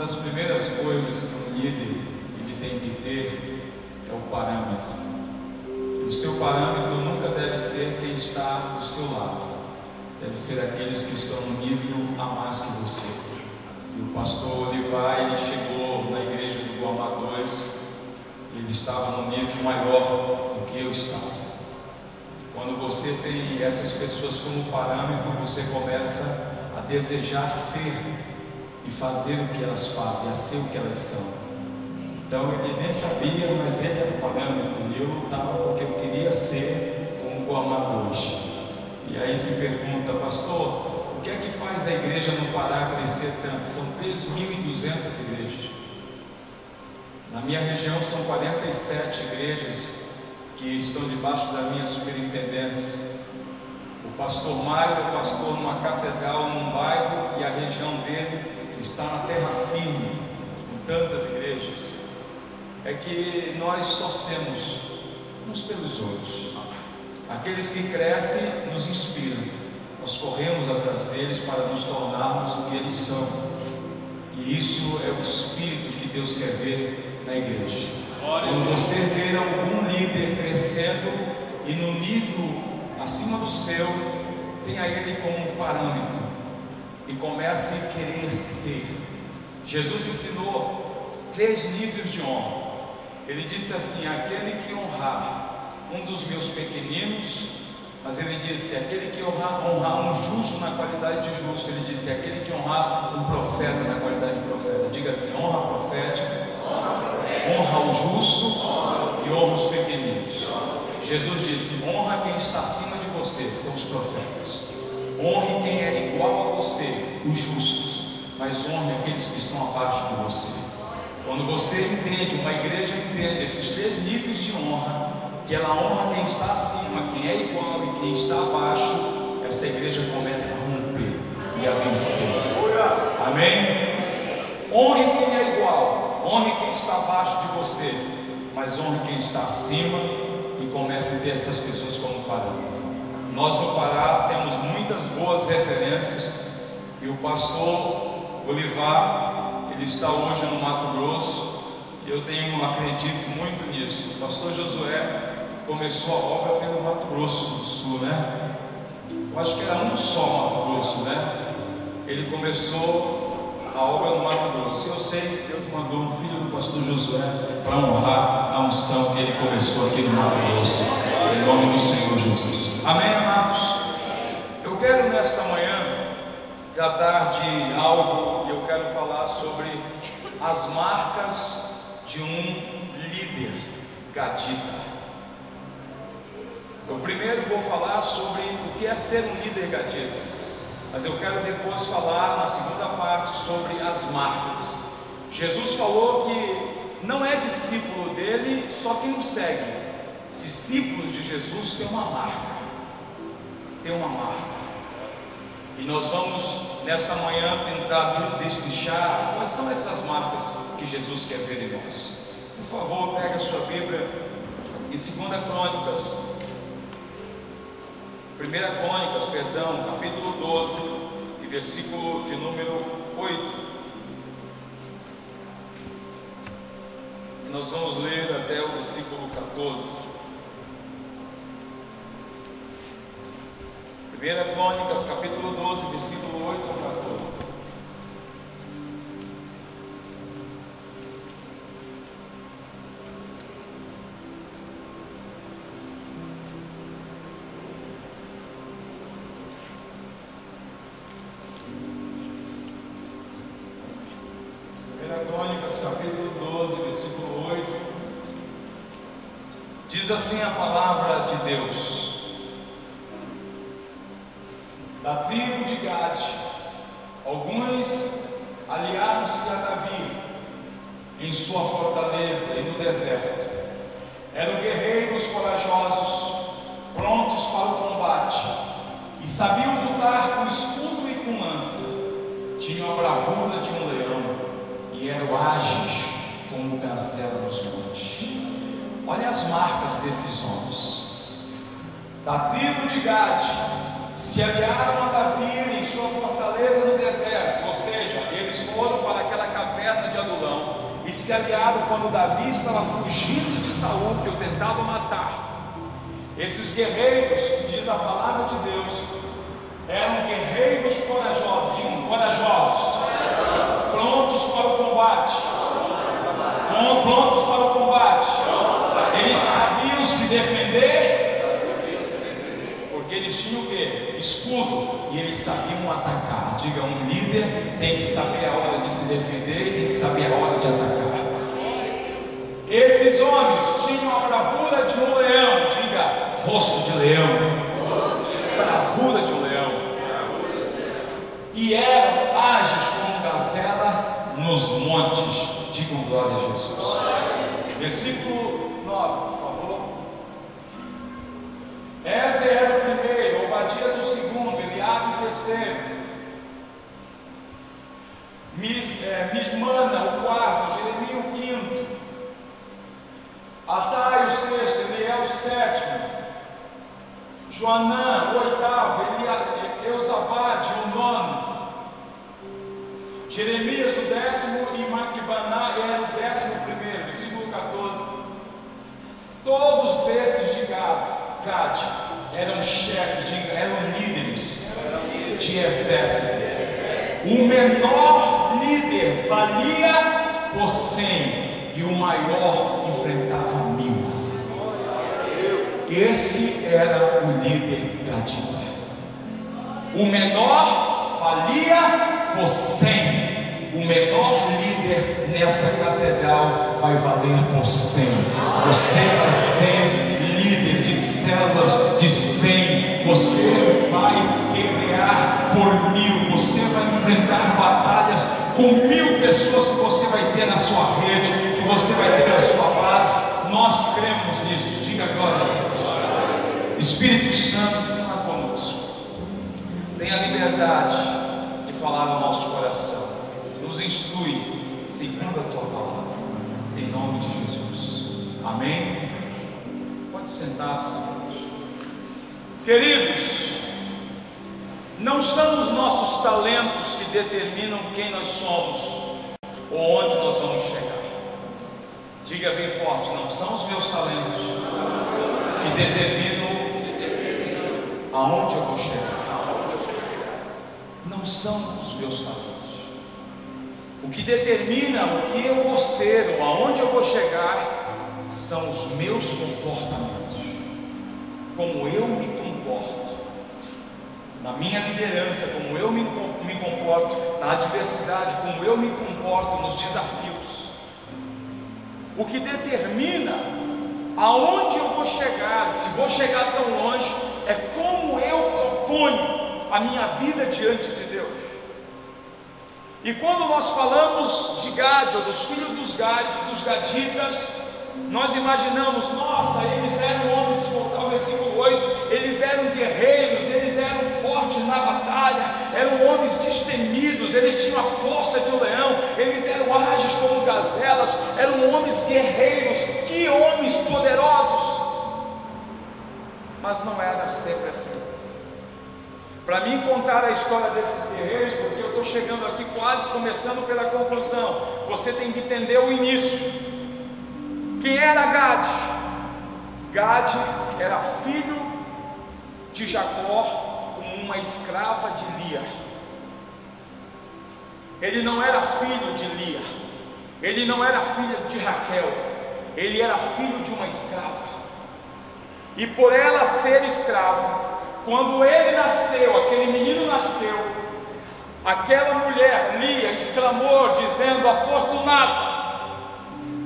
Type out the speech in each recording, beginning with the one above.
das primeiras coisas que um líder ele tem que ter é o parâmetro. O seu parâmetro nunca deve ser quem está do seu lado, deve ser aqueles que estão no nível a mais que você. E o pastor Olivar, ele chegou na igreja do Guamá 2, ele estava no nível maior do que eu estava. Quando você tem essas pessoas como parâmetro, você começa a desejar ser e fazer o que elas fazem, a ser o que elas são. Então ele nem sabia, mas ele era o parâmetro, e eu lutava porque eu queria ser como o Guamá 2. E aí se pergunta, pastor, o que é que faz a igreja no Pará crescer tanto? São 3.200 igrejas. Na minha região são 47 igrejas que estão debaixo da minha superintendência. O pastor Mário é pastor numa catedral, num bairro, e a região dele está na terra firme, com tantas igrejas. É que nós torcemos uns pelos outros. Aqueles que crescem nos inspiram, nós corremos atrás deles para nos tornarmos o que eles são, e isso é o espírito que Deus quer ver na igreja. Quando você ver algum líder crescendo e no nível acima do seu, tenha ele como parâmetro e comece a querer ser. Jesus ensinou 3 níveis de honra. Ele disse assim: aquele que honrar um dos meus pequeninos, mas ele disse, aquele que honrar um justo na qualidade de justo. Ele disse, aquele que honrar um profeta na qualidade de profeta. Diga assim: honra profética, honra o justo e honra os pequeninos. Jesus disse: honra quem está acima de você, são os profetas. Honre quem é igual a você, os justos, mas honre aqueles que estão abaixo de você. Quando você entende, uma igreja entende esses 3 níveis de honra, que ela honra quem está acima, quem é igual e quem está abaixo, essa igreja começa a romper e a vencer. Amém? Honre quem é igual, honre quem está abaixo de você, mas honre quem está acima e comece a ter essas pessoas como parâmetro. Nós no Pará temos muitas boas referências, e o pastor Olivar, ele está hoje no Mato Grosso, e eu acredito muito nisso. O pastor Josué começou a obra pelo Mato Grosso do Sul, né? Eu acho que era um só Mato Grosso, né? Ele começou a obra no Mato Grosso. Eu sei que Deus mandou um filho do pastor Josué para honrar a unção que ele começou aqui no Mato Grosso, em nome do Senhor Jesus. Amém, amados? Eu quero nesta manhã tratar de algo, e eu quero falar sobre as marcas de um líder gadita. Eu primeiro vou falar sobre o que é ser um líder gadita, mas eu quero depois falar na segunda parte sobre as marcas. Jesus falou que não é discípulo dele só quem o segue. Discípulos de Jesus têm uma marca. Tem uma marca. E nós vamos nessa manhã tentar destrinchar quais são essas marcas que Jesus quer ver em nós. Por favor, pegue a sua Bíblia em 2 Crônicas, 1 Crônicas, capítulo 12, e versículo de número 8. E nós vamos ler até o versículo 14. 1 Crônicas, capítulo 12, versículo 8 ao 14. Crônicas, capítulo 12, versículo 8. Diz assim a palavra de Deus: da tribo de Gade, alguns aliaram-se a Davi em sua fortaleza e no deserto. Eram guerreiros corajosos, prontos para o combate, e sabiam lutar com escudo e com lança. Tinham a bravura de um leão e eram ágeis como gazela nos montes. Olha as marcas desses homens. Da tribo de Gade, se aliaram a Davi em sua fortaleza no deserto, ou seja, eles foram foram para aquela caverna de Adulão e se aliaram quando Davi estava fugindo de Saul, que o tentava matar. Esses guerreiros, que diz a palavra de Deus, eram guerreiros corajosos, digam, corajosos, prontos para o combate, prontos para o combate. Eles sabiam se defender, porque eles tinham o quê? Escudo, e eles sabiam atacar. Diga, um líder tem que saber a hora de se defender e tem que saber a hora de atacar. Esses homens tinham a bravura de um leão, diga, rosto de leão, bravura de um leão, e eram ágeis como gazela nos montes. Digam glória a Jesus. Versículo 9, por favor. Ézer era o primeiro, Obadias o segundo, Eliabe o terceiro, Mismana o quarto, Jeremias o quinto, Atai o sexto, Eliel o sétimo, Joanã o oitavo, Eusabade o nono, Jeremias o décimo e Maquibaná era o 11º, versículo 14. Todos esses de Gade eram chefes, eram líderes de exército. O menor líder valia por 100 e o maior enfrentava 1000. Esse era o líder gadita. O menor valia por 100. O menor líder nessa catedral vai valer por 100. Você vai ser líder de células de 100. Você vai guerrear por 1000. Você vai enfrentar batalhas com 1000 pessoas que você vai ter na sua rede, que você vai ter na sua base. Nós cremos nisso. Diga glória a Deus. Espírito Santo, fala conosco. Tenha liberdade de falar ao nosso coração. Nos instrui segundo a tua palavra, em nome de Jesus. Amém? Pode sentar-se. Queridos, não são os nossos talentos que determinam quem nós somos ou onde nós vamos chegar. Diga bem forte, não são os meus talentos que determinam aonde eu vou chegar. Não são os meus talentos. O que determina o que eu vou ser ou aonde eu vou chegar são os meus comportamentos. Como eu me comporto na minha liderança, como eu me comporto na adversidade, como eu me comporto nos desafios. O que determina aonde eu vou chegar, se vou chegar tão longe, é como eu proponho a minha vida diante de Deus. E quando nós falamos de Gade, ou dos filhos dos gaditas, nós imaginamos, nossa, eles eram homens, se voltar ao versículo 8, eles eram guerreiros, eles eram fortes na batalha, eram homens destemidos, eles tinham a força de um leão, eles eram ágeis como gazelas, eram homens guerreiros, que homens poderosos. Mas não era sempre assim. Para mim contar a história desses guerreiros, porque eu estou chegando aqui quase começando pela conclusão, você tem que entender o início. Quem era Gade? Gade era filho de Jacó com uma escrava de Lia. Ele não era filho de Lia, ele não era filho de Raquel, ele era filho de uma escrava. E por ela ser escrava, quando ele nasceu, aquele menino nasceu, aquela mulher, Lia, exclamou dizendo afortunada,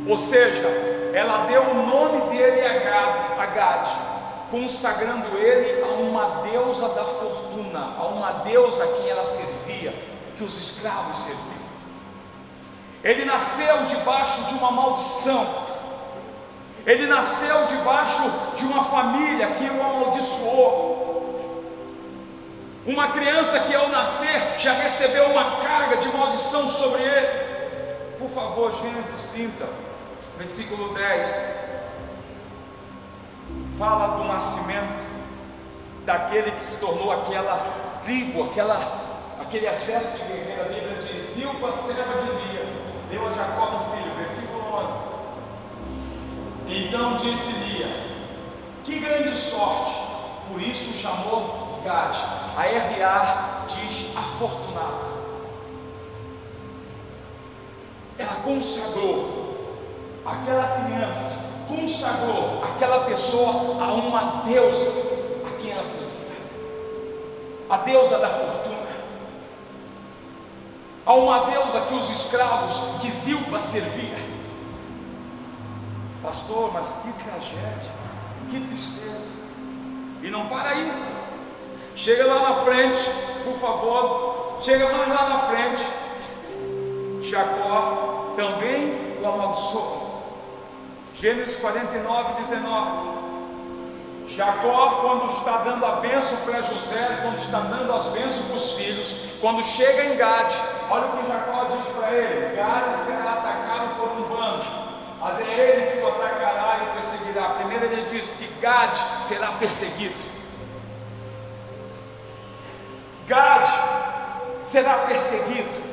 ou seja, ela deu o nome dele a Gade, consagrando ele a uma deusa da fortuna, a uma deusa a quem ela servia, que os escravos serviam. Ele nasceu debaixo de uma maldição, ele nasceu debaixo de uma família que o amaldiçoou. Uma criança que ao nascer já recebeu uma carga de maldição sobre ele. Por favor, Gênesis 30, versículo 10. Fala do nascimento daquele que se tornou aquela tribo, aquele exército de guerreiro. A Bíblia diz: e o Zilpa, serva de Lia, deu a Jacó um filho. Versículo 11. Então disse Lia: que grande sorte! Por isso o chamou Gade. A R.A. diz afortunada. Ela consagrou aquela criança, consagrou aquela pessoa a uma deusa a quem ela servia, a deusa da fortuna, a uma deusa que os escravos, que Zilpa servia. Pastor, mas que tragédia, que tristeza. E não para aí, chega lá na frente, por favor, chega mais lá na frente. Jacó também o amaldiçoou. Gênesis 49, 19. Jacó, quando está dando a bênção para José, quando está dando as bênçãos para os filhos, quando chega em Gade, olha o que Jacó diz para ele: Gade será atacado por um bando, mas é ele que o atacará e o perseguirá. Primeiro ele diz que Gade será perseguido. Gade será perseguido.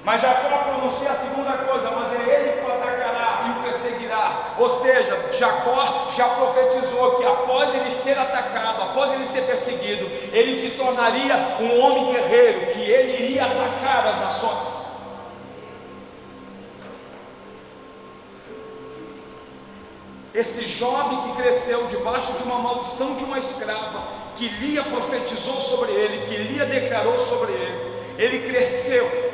Mas Jacó pronuncia a segunda coisa: mas é ele que o atacará e o perseguirá. Ou seja, Jacó já profetizou que após ele ser atacado, após ele ser perseguido, ele se tornaria um homem guerreiro, que ele iria atacar as nações. Esse jovem que cresceu debaixo de uma maldição de uma escrava, que Lia profetizou sobre ele, que Lia declarou sobre ele cresceu.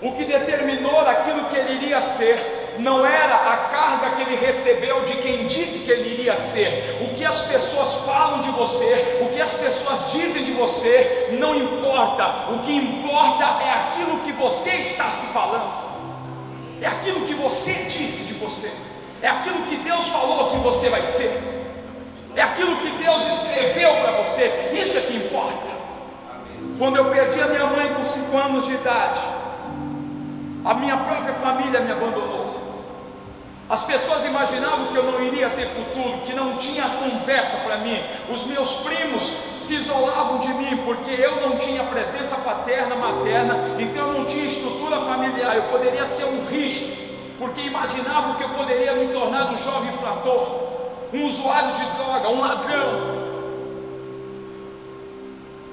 O que determinou aquilo que ele iria ser não era a carga que ele recebeu de quem disse que ele iria ser. O que as pessoas falam de você, o que as pessoas dizem de você, não importa. O que importa é aquilo que você está se falando, é aquilo que você disse de você, é aquilo que Deus falou que você vai ser, é aquilo que Deus escreveu para você. Isso é que importa. Quando eu perdi a minha mãe com 5 anos de idade, a minha própria família me abandonou. As pessoas imaginavam que eu não iria ter futuro, que não tinha conversa para mim. Os meus primos se isolavam de mim, porque eu não tinha presença paterna, materna, então eu não tinha estrutura familiar. Eu poderia ser um risco, porque imaginavam que eu poderia me tornar um jovem infrator, um usuário de droga, um ladrão.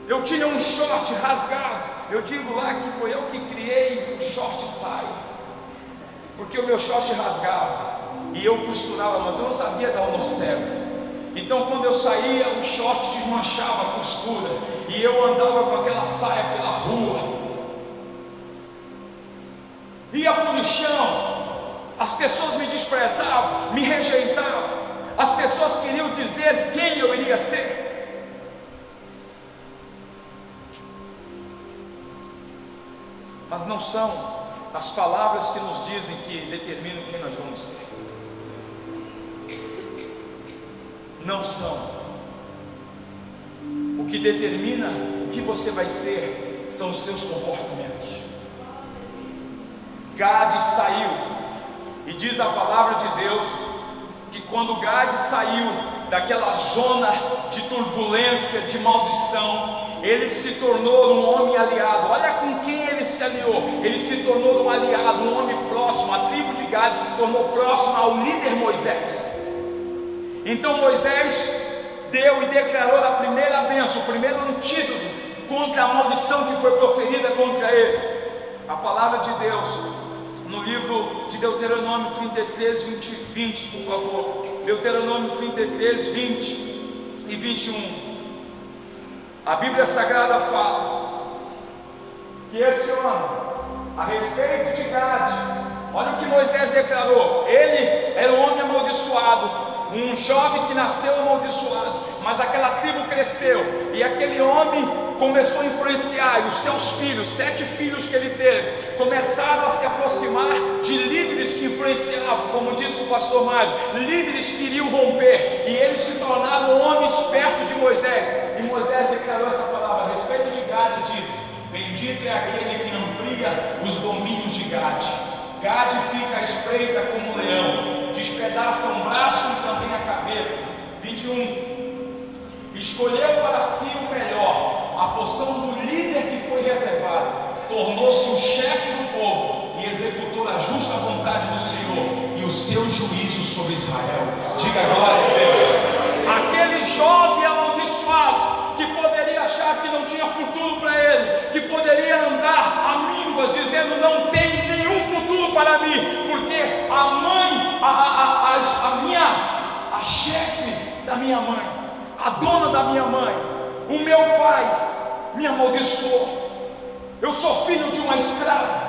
Eu tinha um short rasgado. Eu digo lá que foi eu que criei o short saia, porque o meu short rasgava e eu costurava, mas eu não sabia dar o nó cego. Então quando eu saía, o short desmanchava a costura e eu andava com aquela saia pela rua, ia para o lixão. As pessoas me desprezavam, me rejeitavam. As pessoas queriam dizer quem eu iria ser. Mas não são as palavras que nos dizem que determinam quem nós vamos ser. Não são. O que determina o que você vai ser são os seus comportamentos. Gade saiu, e diz a palavra de Deus que quando Gade saiu daquela zona de turbulência, de maldição, ele se tornou um homem aliado. Olha com quem ele se aliou. Ele se tornou um aliado, um homem próximo. A tribo de Gade se tornou próxima ao líder Moisés. Então Moisés deu e declarou a primeira bênção, o primeiro antídoto contra a maldição que foi proferida contra ele. A palavra de Deus no livro de Deuteronômio 33, 20, por favor. Deuteronômio 33, 20 e 21. A Bíblia Sagrada fala que esse homem, a respeito de Gade, olha o que Moisés declarou: ele era um homem amaldiçoado, um jovem que nasceu amaldiçoado, mas aquela tribo cresceu, e aquele homem começou a influenciar, e os seus filhos, 7 filhos que ele teve, começaram a se aproximar de líderes que influenciavam, como disse o pastor Mário, líderes que iriam romper, e eles se tornaram homens perto de Moisés. E Moisés declarou essa palavra a respeito de Gade e disse: bendito é aquele que amplia os domínios de Gade. Gade fica à espreita como um leão, despedaça um braço e também a cabeça. 21. Escolheu para si o melhor, a porção do líder que foi reservada. tornou-se o chefe do povo e executou a justa vontade do Senhor e o seu juízo sobre Israel. Diga glória a Deus. Aquele jovem amaldiçoado que poderia achar que não tinha futuro para ele, que poderia andar a mínguas dizendo não tem nenhum futuro para mim, porque a mãe, a chefe da minha mãe, a dona da minha mãe, o meu pai me amaldiçoou. Eu sou filho de uma escrava.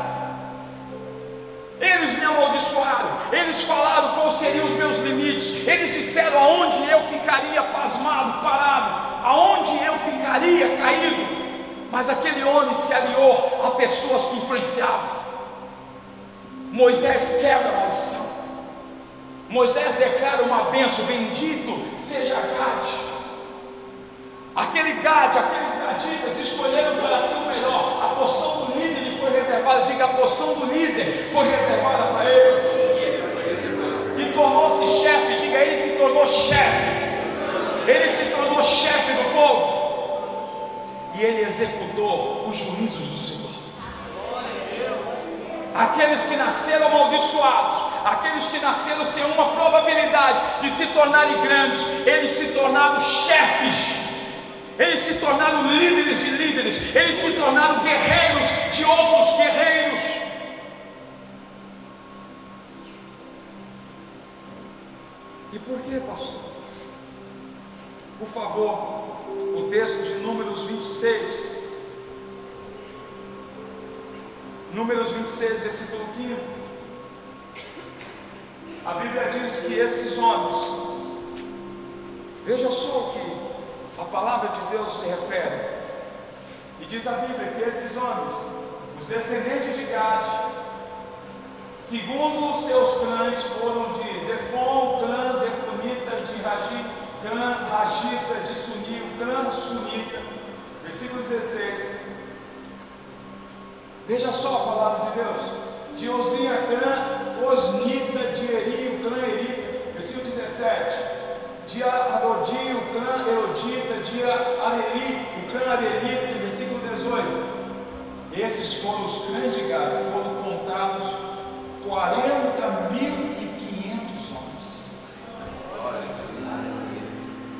Eles me amaldiçoaram, eles falaram quais seriam os meus limites, eles disseram aonde eu ficaria pasmado, parado, aonde eu ficaria caído. Mas aquele homem se aliou a pessoas que influenciavam. Moisés quebra a maldição. Moisés declara uma bênção: bendito seja Gade. Aqueles gaditas escolheram o coração melhor. A porção do líder lhe foi reservada. Diga, a porção do líder foi reservada para ele. E tornou-se chefe. Diga, ele se tornou chefe. Ele se tornou chefe do povo. E ele executou os juízos do Senhor. Aqueles que nasceram amaldiçoados, aqueles que nasceram sem uma probabilidade de se tornarem grandes, eles se tornaram chefes. Eles se tornaram líderes de líderes. Eles se tornaram guerreiros de outros guerreiros. E por que, pastor? Por favor, o texto de Números 26. Números 26, versículo 15. A Bíblia diz que esses homens, veja só o que a palavra de Deus se refere. E diz a Bíblia que esses homens, os descendentes de Gade, segundo os seus clãs, foram de Zefon, clã Zefonita, de Ragi, clã Ragita, de Suni, o clã Sunita. Versículo 16. Veja só a palavra de Deus. De Ozinha, clã Osnita, de Eri, o clã Erita. Versículo 17. De Arodi, o clã Erodita, de Areli, o clã Arelita, versículo 18. Esses foram os clãs de Gade, foram contados 40.500 homens.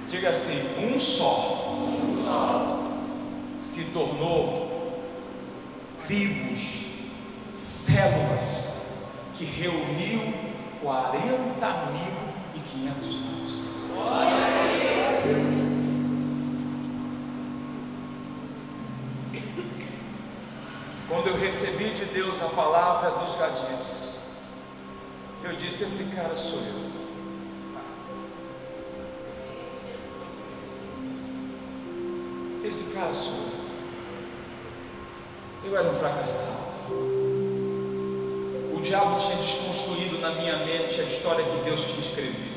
Diga assim, um só se tornou tribos, células, que reuniu 40.500 homens. Quando eu recebi de Deus a palavra dos gaditas, eu disse: esse cara sou eu. Esse cara sou eu. Eu era um fracassado. O diabo tinha desconstruído na minha mente a história que Deus tinha escrevido.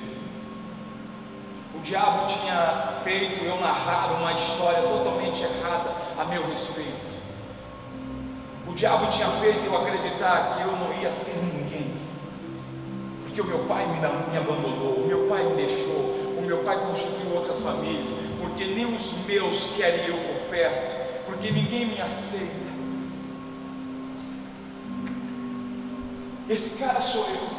O diabo tinha feito eu narrar uma história totalmente errada a meu respeito. O diabo tinha feito eu acreditar que eu não ia ser ninguém, porque o meu pai me abandonou, o meu pai me deixou, o meu pai constituiu outra família, porque nem os meus querem eu por perto, porque ninguém me aceita. Esse cara sou eu.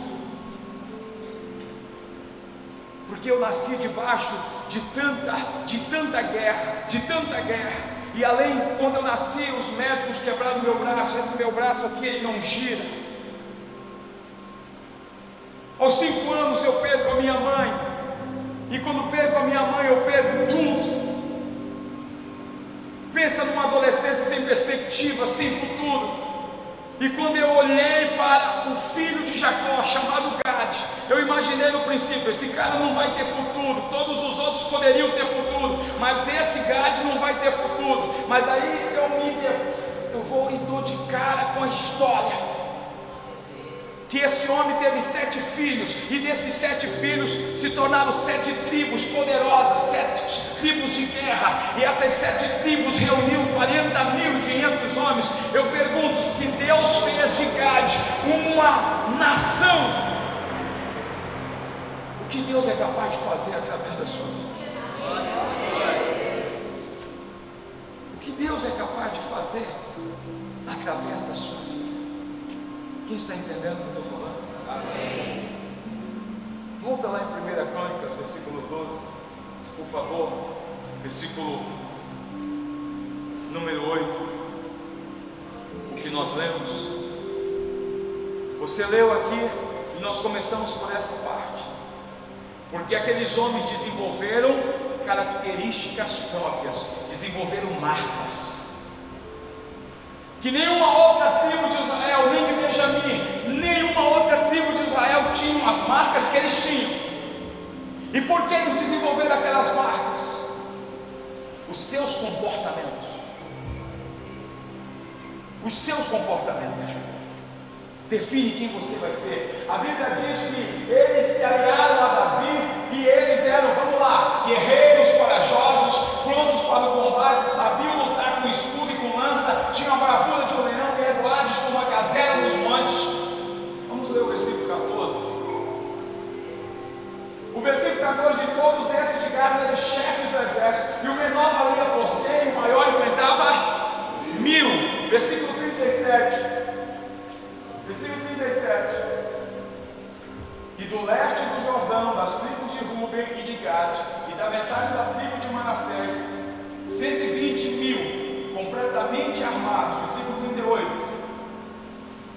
Porque eu nasci debaixo de tanta guerra, e além, quando eu nasci, os médicos quebraram meu braço, esse meu braço aqui, ele não gira. Aos 5 anos eu perco a minha mãe, e quando perco a minha mãe, eu perco tudo. Pensa numa adolescência sem perspectiva, sem futuro. E quando eu olhei para o filho de Jacó, chamado Gade, eu imaginei no princípio: esse cara não vai ter futuro. Todos os outros poderiam ter futuro, mas esse Gade não vai ter futuro. Mas aí eu vou e dou de cara com a história que esse homem teve 7 filhos, e desses 7 filhos se tornaram 7 tribos poderosas, 7 tribos de guerra, e essas 7 tribos reuniu 40.500 homens. Eu pergunto: se Deus fez de Gade uma nação, o que Deus é capaz de fazer através da sua vida? O que Deus é capaz de fazer através da sua vida. Quem está entendendo o que eu estou falando? Amém. Volta lá em 1 Crônicas, versículo 12, por favor, versículo número 8, o que nós lemos. Você leu aqui e nós começamos por essa parte, porque aqueles homens desenvolveram características próprias, desenvolveram marcas, que nenhuma outra tribo de Israel, nem de Benjamim, nenhuma outra tribo de Israel tinham as marcas que eles tinham. E por que eles desenvolveram aquelas marcas? Os seus comportamentos. Os seus comportamentos define quem você vai ser. A Bíblia diz que eles se aliaram a Davi e eles eram, vamos lá, guerreiros corajosos, prontos para o combate, sabiam lutar com escudo e com lança, tinham a bravura de um leão e regulares como a gazela nos montes. Vamos ler o versículo 14. O versículo 14 diz: todos esses de Gade eram chefes do exército, e o menor valia por 100, e o maior enfrentava 1000. Versículo 37. Versículo 37. E do leste do Jordão, das tribos de Ruben e de Gade, e da metade da tribo de Manassés, 120.000, completamente armados. Versículo 38.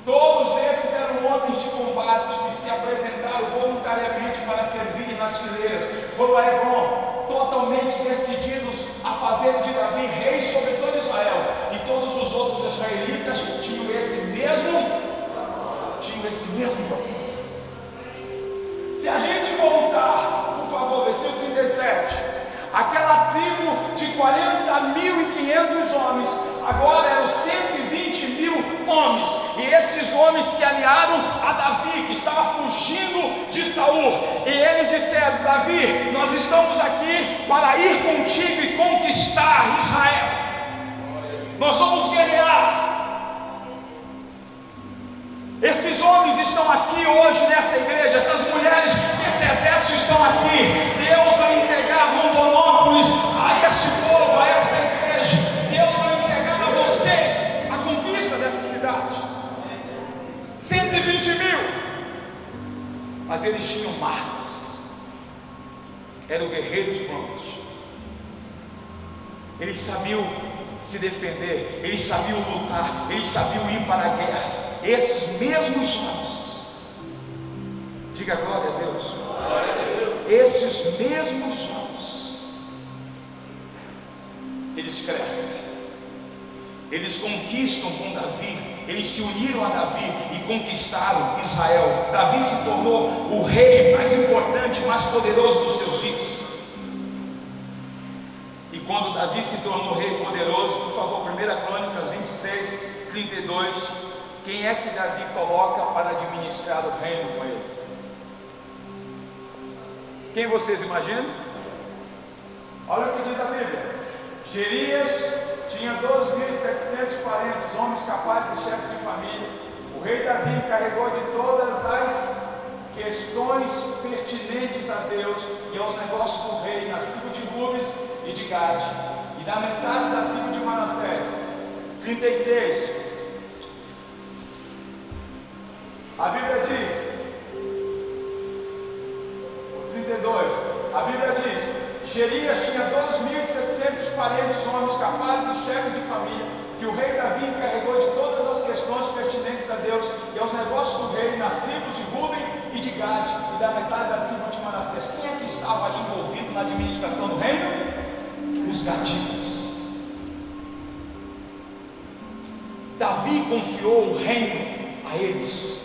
Todos esses eram homens de combate que se apresentaram voluntariamente para servirem nas fileiras. Foram a Hebron, totalmente decididos a fazer de Davi rei sobre todo Israel. E todos os outros israelitas tinham esse mesmo propósito. Se a gente voltar, por favor, versículo 37, aquela tribo de 40.500 homens, agora eram 120.000 homens, e esses homens se aliaram a Davi, que estava fugindo de Saul, e eles disseram: Davi, nós estamos aqui para ir contigo e conquistar Israel, nós vamos guerrear. Esses homens estão aqui hoje nessa igreja, essas mulheres, esse exército estão aqui. Deus vai entregar Rondonópolis a este povo, a esta igreja. Deus vai entregar a vocês a conquista dessa cidade. 120.000. Mas eles tinham marcas, eram guerreiros prontos. Eles sabiam se defender, eles sabiam lutar, eles sabiam ir para a guerra. Esses mesmos homens, diga glória a Deus, glória a Deus. Esses mesmos homens, eles crescem, eles conquistam com Davi, eles se uniram a Davi e conquistaram Israel. Davi se tornou o rei mais importante, mais poderoso dos seus dias. E quando Davi se tornou rei poderoso, por favor, 1 Crônicas 26, 32, quem é que Davi coloca para administrar o reino com ele? Quem vocês imaginam? Olha o que diz a Bíblia. Gerias tinha 2.740 homens capazes e chefes de família. O rei Davi encarregou de todas as questões pertinentes a Deus e aos negócios do rei nas tribos de Rubens e de Gade, e da metade da tribo de Manassés. 33. A Bíblia diz, 32, a Bíblia diz: Gerias tinha 2.700 parentes, homens capazes e chefes de família, que o rei Davi encarregou de todas as questões pertinentes a Deus e aos negócios do rei nas tribos de Ruben e de Gade, e da metade da tribo de Manassés. Quem é que estava ali envolvido na administração do reino? Os gaditas. Davi confiou o reino a eles.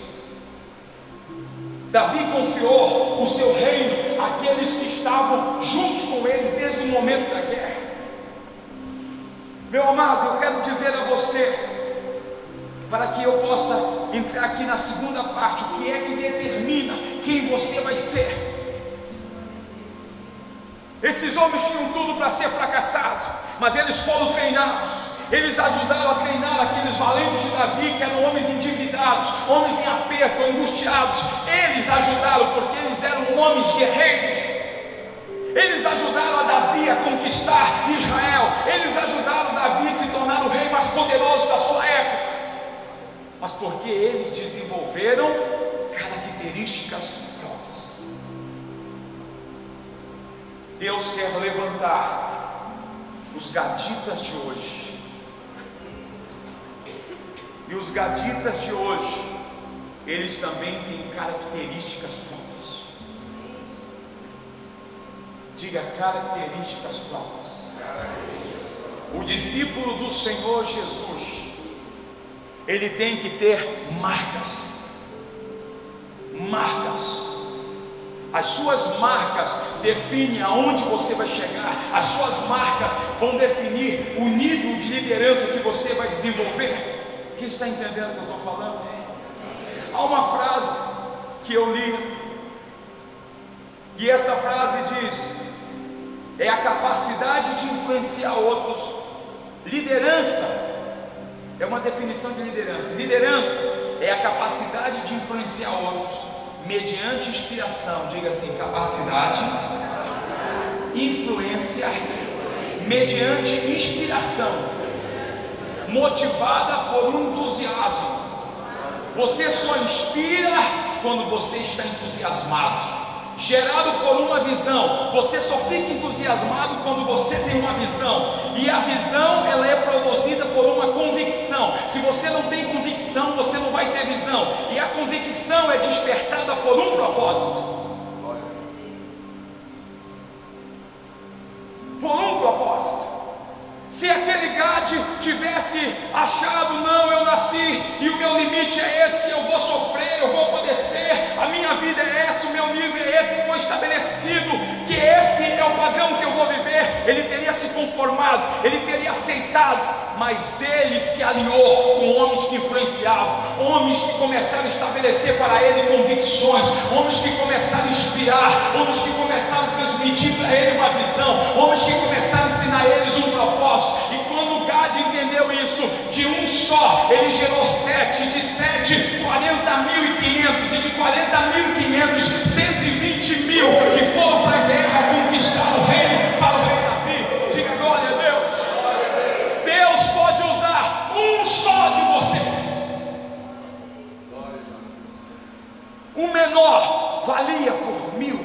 Davi confiou o seu reino àqueles que estavam juntos com eles desde o momento da guerra. Meu amado, eu quero dizer a você, para que eu possa entrar aqui na segunda parte, o que é que determina quem você vai ser. Esses homens tinham tudo para ser fracassados, mas eles foram treinados. Eles ajudaram a treinar aqueles valentes de Davi, que eram homens endividados, homens em aperto, angustiados. Eles ajudaram porque eles eram homens guerreiros. Eles ajudaram a Davi a conquistar Israel. Eles ajudaram Davi a se tornar o rei mais poderoso da sua época. Mas porque eles desenvolveram características próprias. Deus quer levantar os gaditas de hoje. E os gaditas de hoje, eles também têm características próprias. Diga, características próprias. O discípulo do Senhor Jesus, ele tem que ter marcas. Marcas. As suas marcas definem aonde você vai chegar. As suas marcas vão definir o nível de liderança que você vai desenvolver. Quem está entendendo o que eu estou falando? Há uma frase que eu li, e essa frase diz: é a capacidade de influenciar outros. Liderança é uma definição de liderança. Liderança é a capacidade de influenciar outros mediante inspiração. Diga assim: capacidade, influência, mediante inspiração, motivada por um entusiasmo. Você só inspira quando você está entusiasmado. Gerado por uma visão. Você só fica entusiasmado quando você tem uma visão. E a visão, ela é produzida por uma convicção. Se você não tem convicção, você não vai ter visão. E a convicção é despertada por um propósito. Por um propósito. Se aquele Gade tivesse achado: não, eu nasci e o meu limite é esse, eu vou sofrer, eu vou padecer, a minha vida é essa, o meu nível é esse, foi estabelecido que esse é o padrão que eu vou viver, ele teria se conformado, ele teria aceitado. Mas ele se alinhou com homens que influenciavam, homens que começaram a estabelecer para ele convicções, homens que começaram a inspirar, homens que começaram a transmitir para ele uma visão, homens que começaram a ensinar a eles um propósito. E quando Gade entendeu isso, de um só ele gerou 7, de 7, 40.500, e de 40.500, 120 mil que foram para a guerra conquistar o reino para o rei Davi. Diga glória a Deus. Deus pode usar um só de vocês. O menor valia por 1000,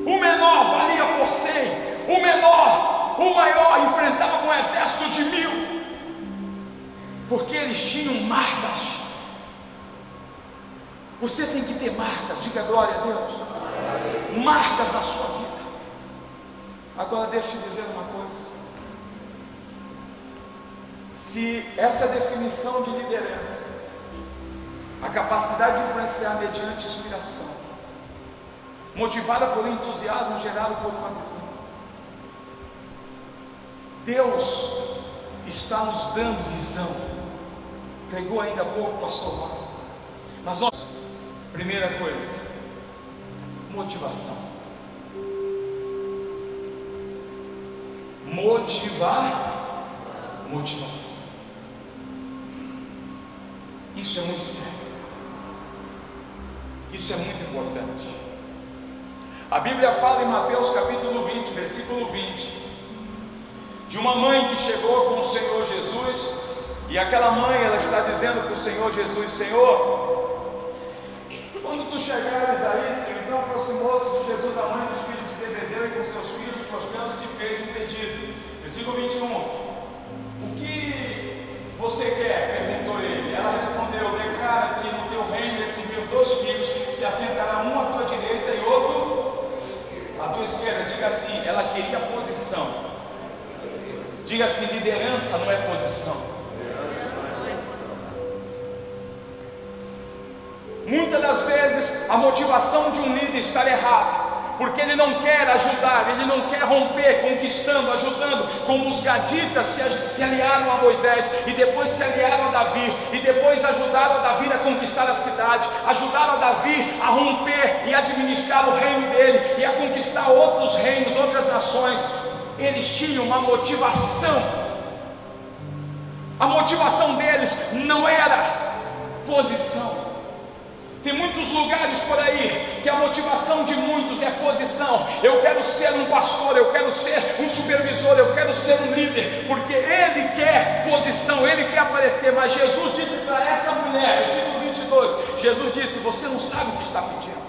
o menor valia por 100. O menor, o maior enfrentava um exército de 1000, porque eles tinham marcas. Você tem que ter marcas. Diga glória a Deus. Marcas na sua vida. Agora deixa eu te dizer uma coisa. Se essa definição de liderança, a capacidade de influenciar mediante inspiração, motivada por entusiasmo gerado por uma visão, Deus está nos dando visão. Pregou ainda há pouco, pastor Marco. Mas nós, primeira coisa, motivação. Motivação. Isso é muito sério. Isso é muito importante. A Bíblia fala em Mateus capítulo 20, versículo 20, de uma mãe que chegou com o Senhor Jesus, e aquela mãe, ela está dizendo para o Senhor Jesus: Senhor, quando tu chegares aí, Senhor. Então aproximou-se de Jesus a mãe dos filhos de Zebedeu, e com seus filhos prostrando-se fez um pedido. Versículo 21, o que você quer? Perguntou ele. Ela respondeu: declara que no teu reino desses meus 2 filhos se assentará um à tua direita e outro à tua esquerda. Diga assim, ela queria posição. Diga assim: liderança não é posição. Muitas das vezes a motivação de um líder está errada, porque ele não quer ajudar, ele não quer romper, conquistando, ajudando, como os gaditas se aliaram a Moisés, e depois se aliaram a Davi, e depois ajudaram a Davi a conquistar a cidade, ajudaram a Davi a romper e administrar o reino dele, e a conquistar outros reinos, outras nações. Eles tinham uma motivação. A motivação deles não era posição. Tem muitos lugares por aí que a motivação de muitos é posição. Eu quero ser um pastor, eu quero ser um supervisor, eu quero ser um líder, porque ele quer posição, ele quer aparecer. Mas Jesus disse para essa mulher, versículo 22, Jesus disse: você não sabe o que está pedindo.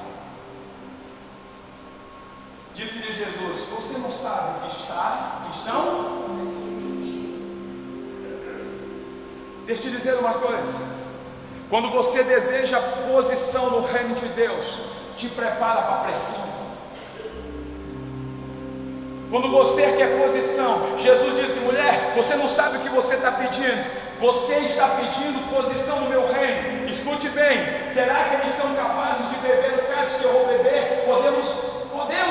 Disse-lhe Jesus: você não sabe o que estão? Deixa eu te dizer uma coisa. Quando você deseja posição no reino de Deus, te prepara para a pressão. Quando você quer posição, Jesus disse: mulher, você não sabe o que você está pedindo. Você está pedindo posição no meu reino. Escute bem, será que eles são capazes de beber o cálice que eu vou beber? Podemos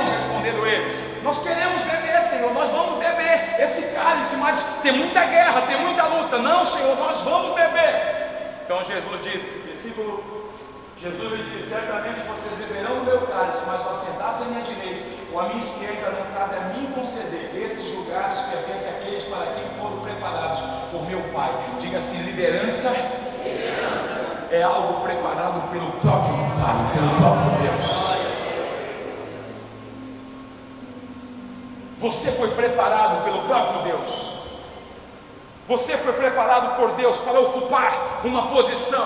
responder eles: nós queremos beber, Senhor, nós vamos beber esse cálice, mas tem muita guerra, tem muita luta. Não, Senhor, nós vamos beber. Então Jesus disse, Jesus lhe disse: certamente vocês beberão do meu cálice, mas o assentar-se à minha direita ou à minha esquerda não cabe a mim conceder. Esses lugares pertencem àqueles para quem foram preparados por meu Pai. Diga assim: liderança é algo preparado pelo próprio Pai, pelo próprio Deus. Você foi preparado pelo próprio Deus. Você foi preparado por Deus para ocupar uma posição.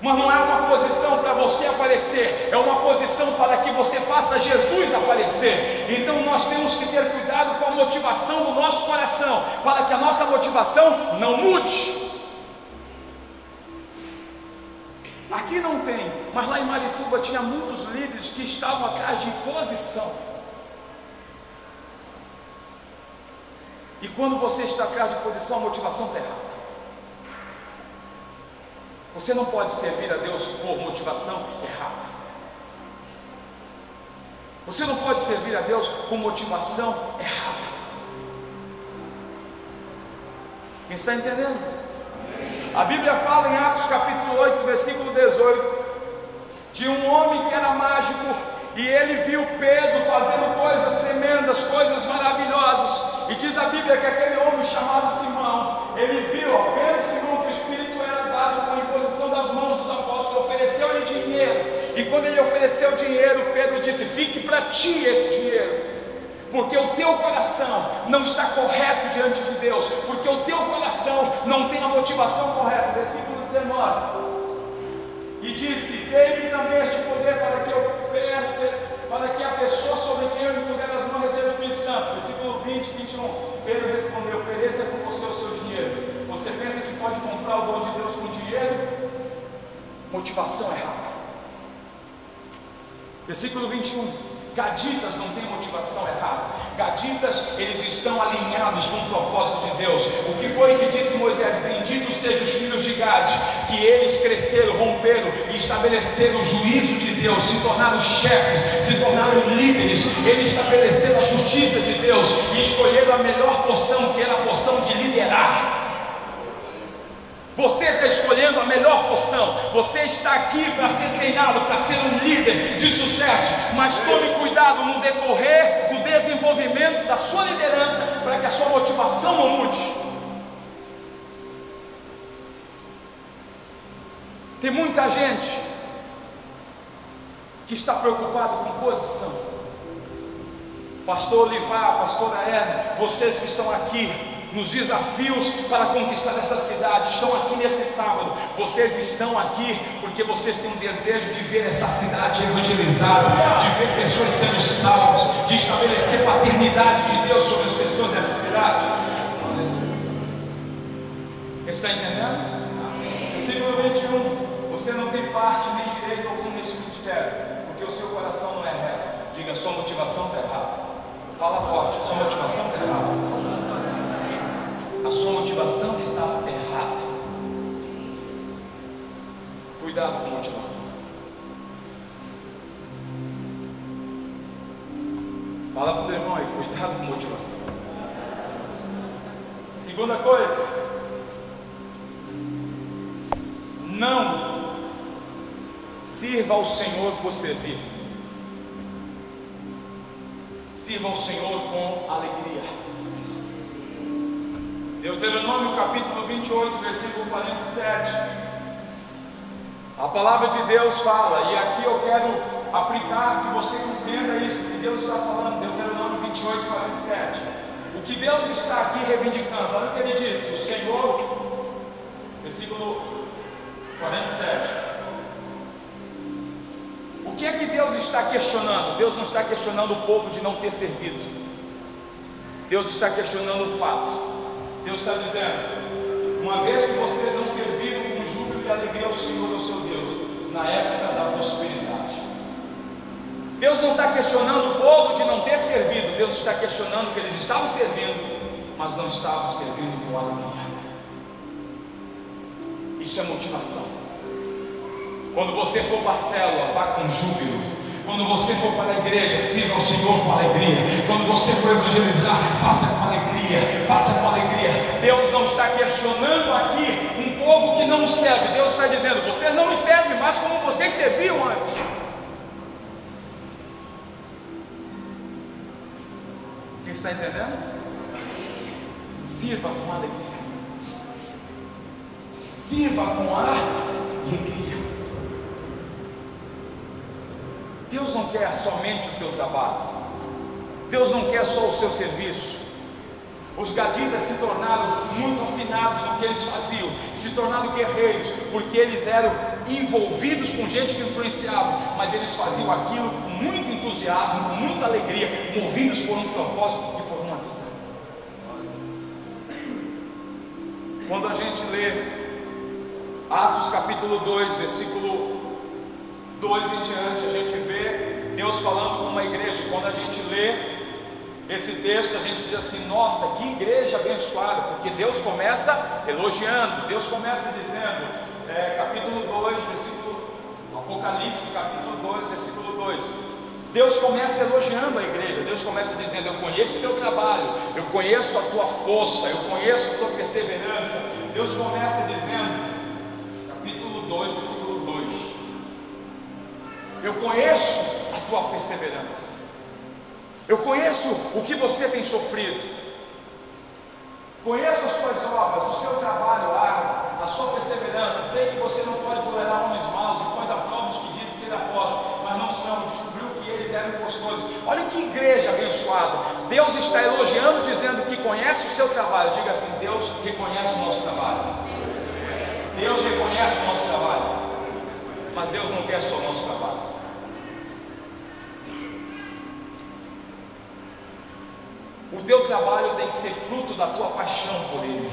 Mas não é uma posição para você aparecer, é uma posição para que você faça Jesus aparecer. Então nós temos que ter cuidado com a motivação do nosso coração, para que a nossa motivação não mude. Aqui não tem, mas lá em Marituba tinha muitos líderes que estavam atrás de posição. E quando você está atrás de posição, a motivação está errada. Você não pode servir a Deus por motivação errada. Você não pode servir a Deus com motivação errada. Quem está entendendo? A Bíblia fala em Atos capítulo 8, versículo 18, de um homem que era mágico, e ele viu Pedro fazendo coisas tremendas, coisas maravilhosas. E diz a Bíblia que aquele homem chamado Simão, ele viu, vendo Simão que o Espírito era dado com a imposição das mãos dos apóstolos, ofereceu-lhe dinheiro. E quando ele ofereceu dinheiro, Pedro disse: fique para ti esse dinheiro, porque o teu coração não está correto diante de Deus, porque o teu coração não tem a motivação correta. Versículo 19. E disse: dei-me também este poder para que a pessoa sobre quem eu impuser as mãos receba o Espírito Santo. Versículo 20 e 21. Pedro respondeu: pereça com você o seu dinheiro. Você pensa que pode comprar o dom de Deus com dinheiro? Motivação errada. Versículo 21. Gaditas não tem motivação errada. Gaditas, eles estão alinhados com o propósito de Deus. O que foi que disse Moisés? Benditos sejam os filhos de Gade, que eles cresceram, romperam e estabeleceram o juízo de Deus, se tornaram chefes, se tornaram líderes. Eles estabeleceram a justiça de Deus e escolheram a melhor porção, que era a porção de liderar. Você está escolhendo a melhor porção. Você está aqui para ser treinado, para ser um líder de sucesso. Mas tome cuidado no decorrer do desenvolvimento da sua liderança, para que a sua motivação não mude. Tem muita gente que está preocupado com posição. Pastor Olivar, pastora Edna, vocês que estão aqui nos desafios para conquistar essa cidade, estão aqui nesse sábado. Vocês estão aqui porque vocês têm um desejo de ver essa cidade evangelizada, de ver pessoas sendo salvas, de estabelecer paternidade de Deus sobre as pessoas dessa cidade. Está entendendo? Versículo 21. Você não tem parte nem direito algum nesse ministério, porque o seu coração não é reto. Diga: sua motivação está errada. Fala forte: sua motivação está errada. A sua motivação está errada. Cuidado com a motivação. Fala para o teu irmão aí: cuidado com a motivação. Segunda coisa: não sirva ao Senhor por servir. Sirva ao Senhor com alegria. Deuteronômio capítulo 28, versículo 47. A palavra de Deus fala, e aqui eu quero aplicar, que você compreenda isso, que Deus está falando, Deuteronômio 28, 47. O que Deus está aqui reivindicando, olha o que ele disse: o Senhor, versículo 47. O que é que Deus está questionando? Deus não está questionando o povo de não ter servido. Deus está questionando o fato. Deus está dizendo: uma vez que vocês não serviram com júbilo e alegria ao Senhor, ao seu Deus, na época da prosperidade. Deus não está questionando o povo de não ter servido. Deus está questionando que eles estavam servindo, mas não estavam servindo com alegria. Isso é motivação. Quando você for para a célula, vá com júbilo. Quando você for para a igreja, sirva ao Senhor com alegria. Quando você for evangelizar, faça com alegria. Faça com alegria. Deus não está questionando aqui um povo que não serve. Deus está dizendo: vocês não me servem mais como vocês serviam antes. Quem está entendendo? Sirva com alegria. Sirva com alegria. Deus não quer somente o teu trabalho. Deus não quer só o seu serviço. Os gaditas se tornaram muito afinados no que eles faziam, se tornaram guerreiros, porque eles eram envolvidos com gente que influenciava, mas eles faziam aquilo com muito entusiasmo, com muita alegria, movidos por um propósito e por uma visão. Quando a gente lê Atos capítulo 2, versículo 2 em diante, a gente vê Deus falando com uma igreja. Quando a gente lê esse texto, a gente diz assim: nossa, que igreja abençoada, porque Deus começa elogiando. Deus começa dizendo, capítulo 2, versículo, Apocalipse capítulo 2, versículo 2, Deus começa elogiando a igreja. Deus começa dizendo: eu conheço o teu trabalho, eu conheço a tua força, eu conheço a tua perseverança. Deus começa dizendo, capítulo 2, versículo 2, eu conheço a tua perseverança, eu conheço o que você tem sofrido, conheço as tuas obras, o seu trabalho árduo, a sua perseverança. Sei que você não pode tolerar homens maus e pôs a prova os que dizem ser apóstolos, mas não são, descobriu que eles eram impostores. Olha que igreja abençoada. Deus está elogiando, dizendo que conhece o seu trabalho. Diga assim: Deus reconhece o nosso trabalho. Deus reconhece o nosso trabalho, mas Deus não quer só o nosso trabalho. O teu trabalho tem que ser fruto da tua paixão por Ele,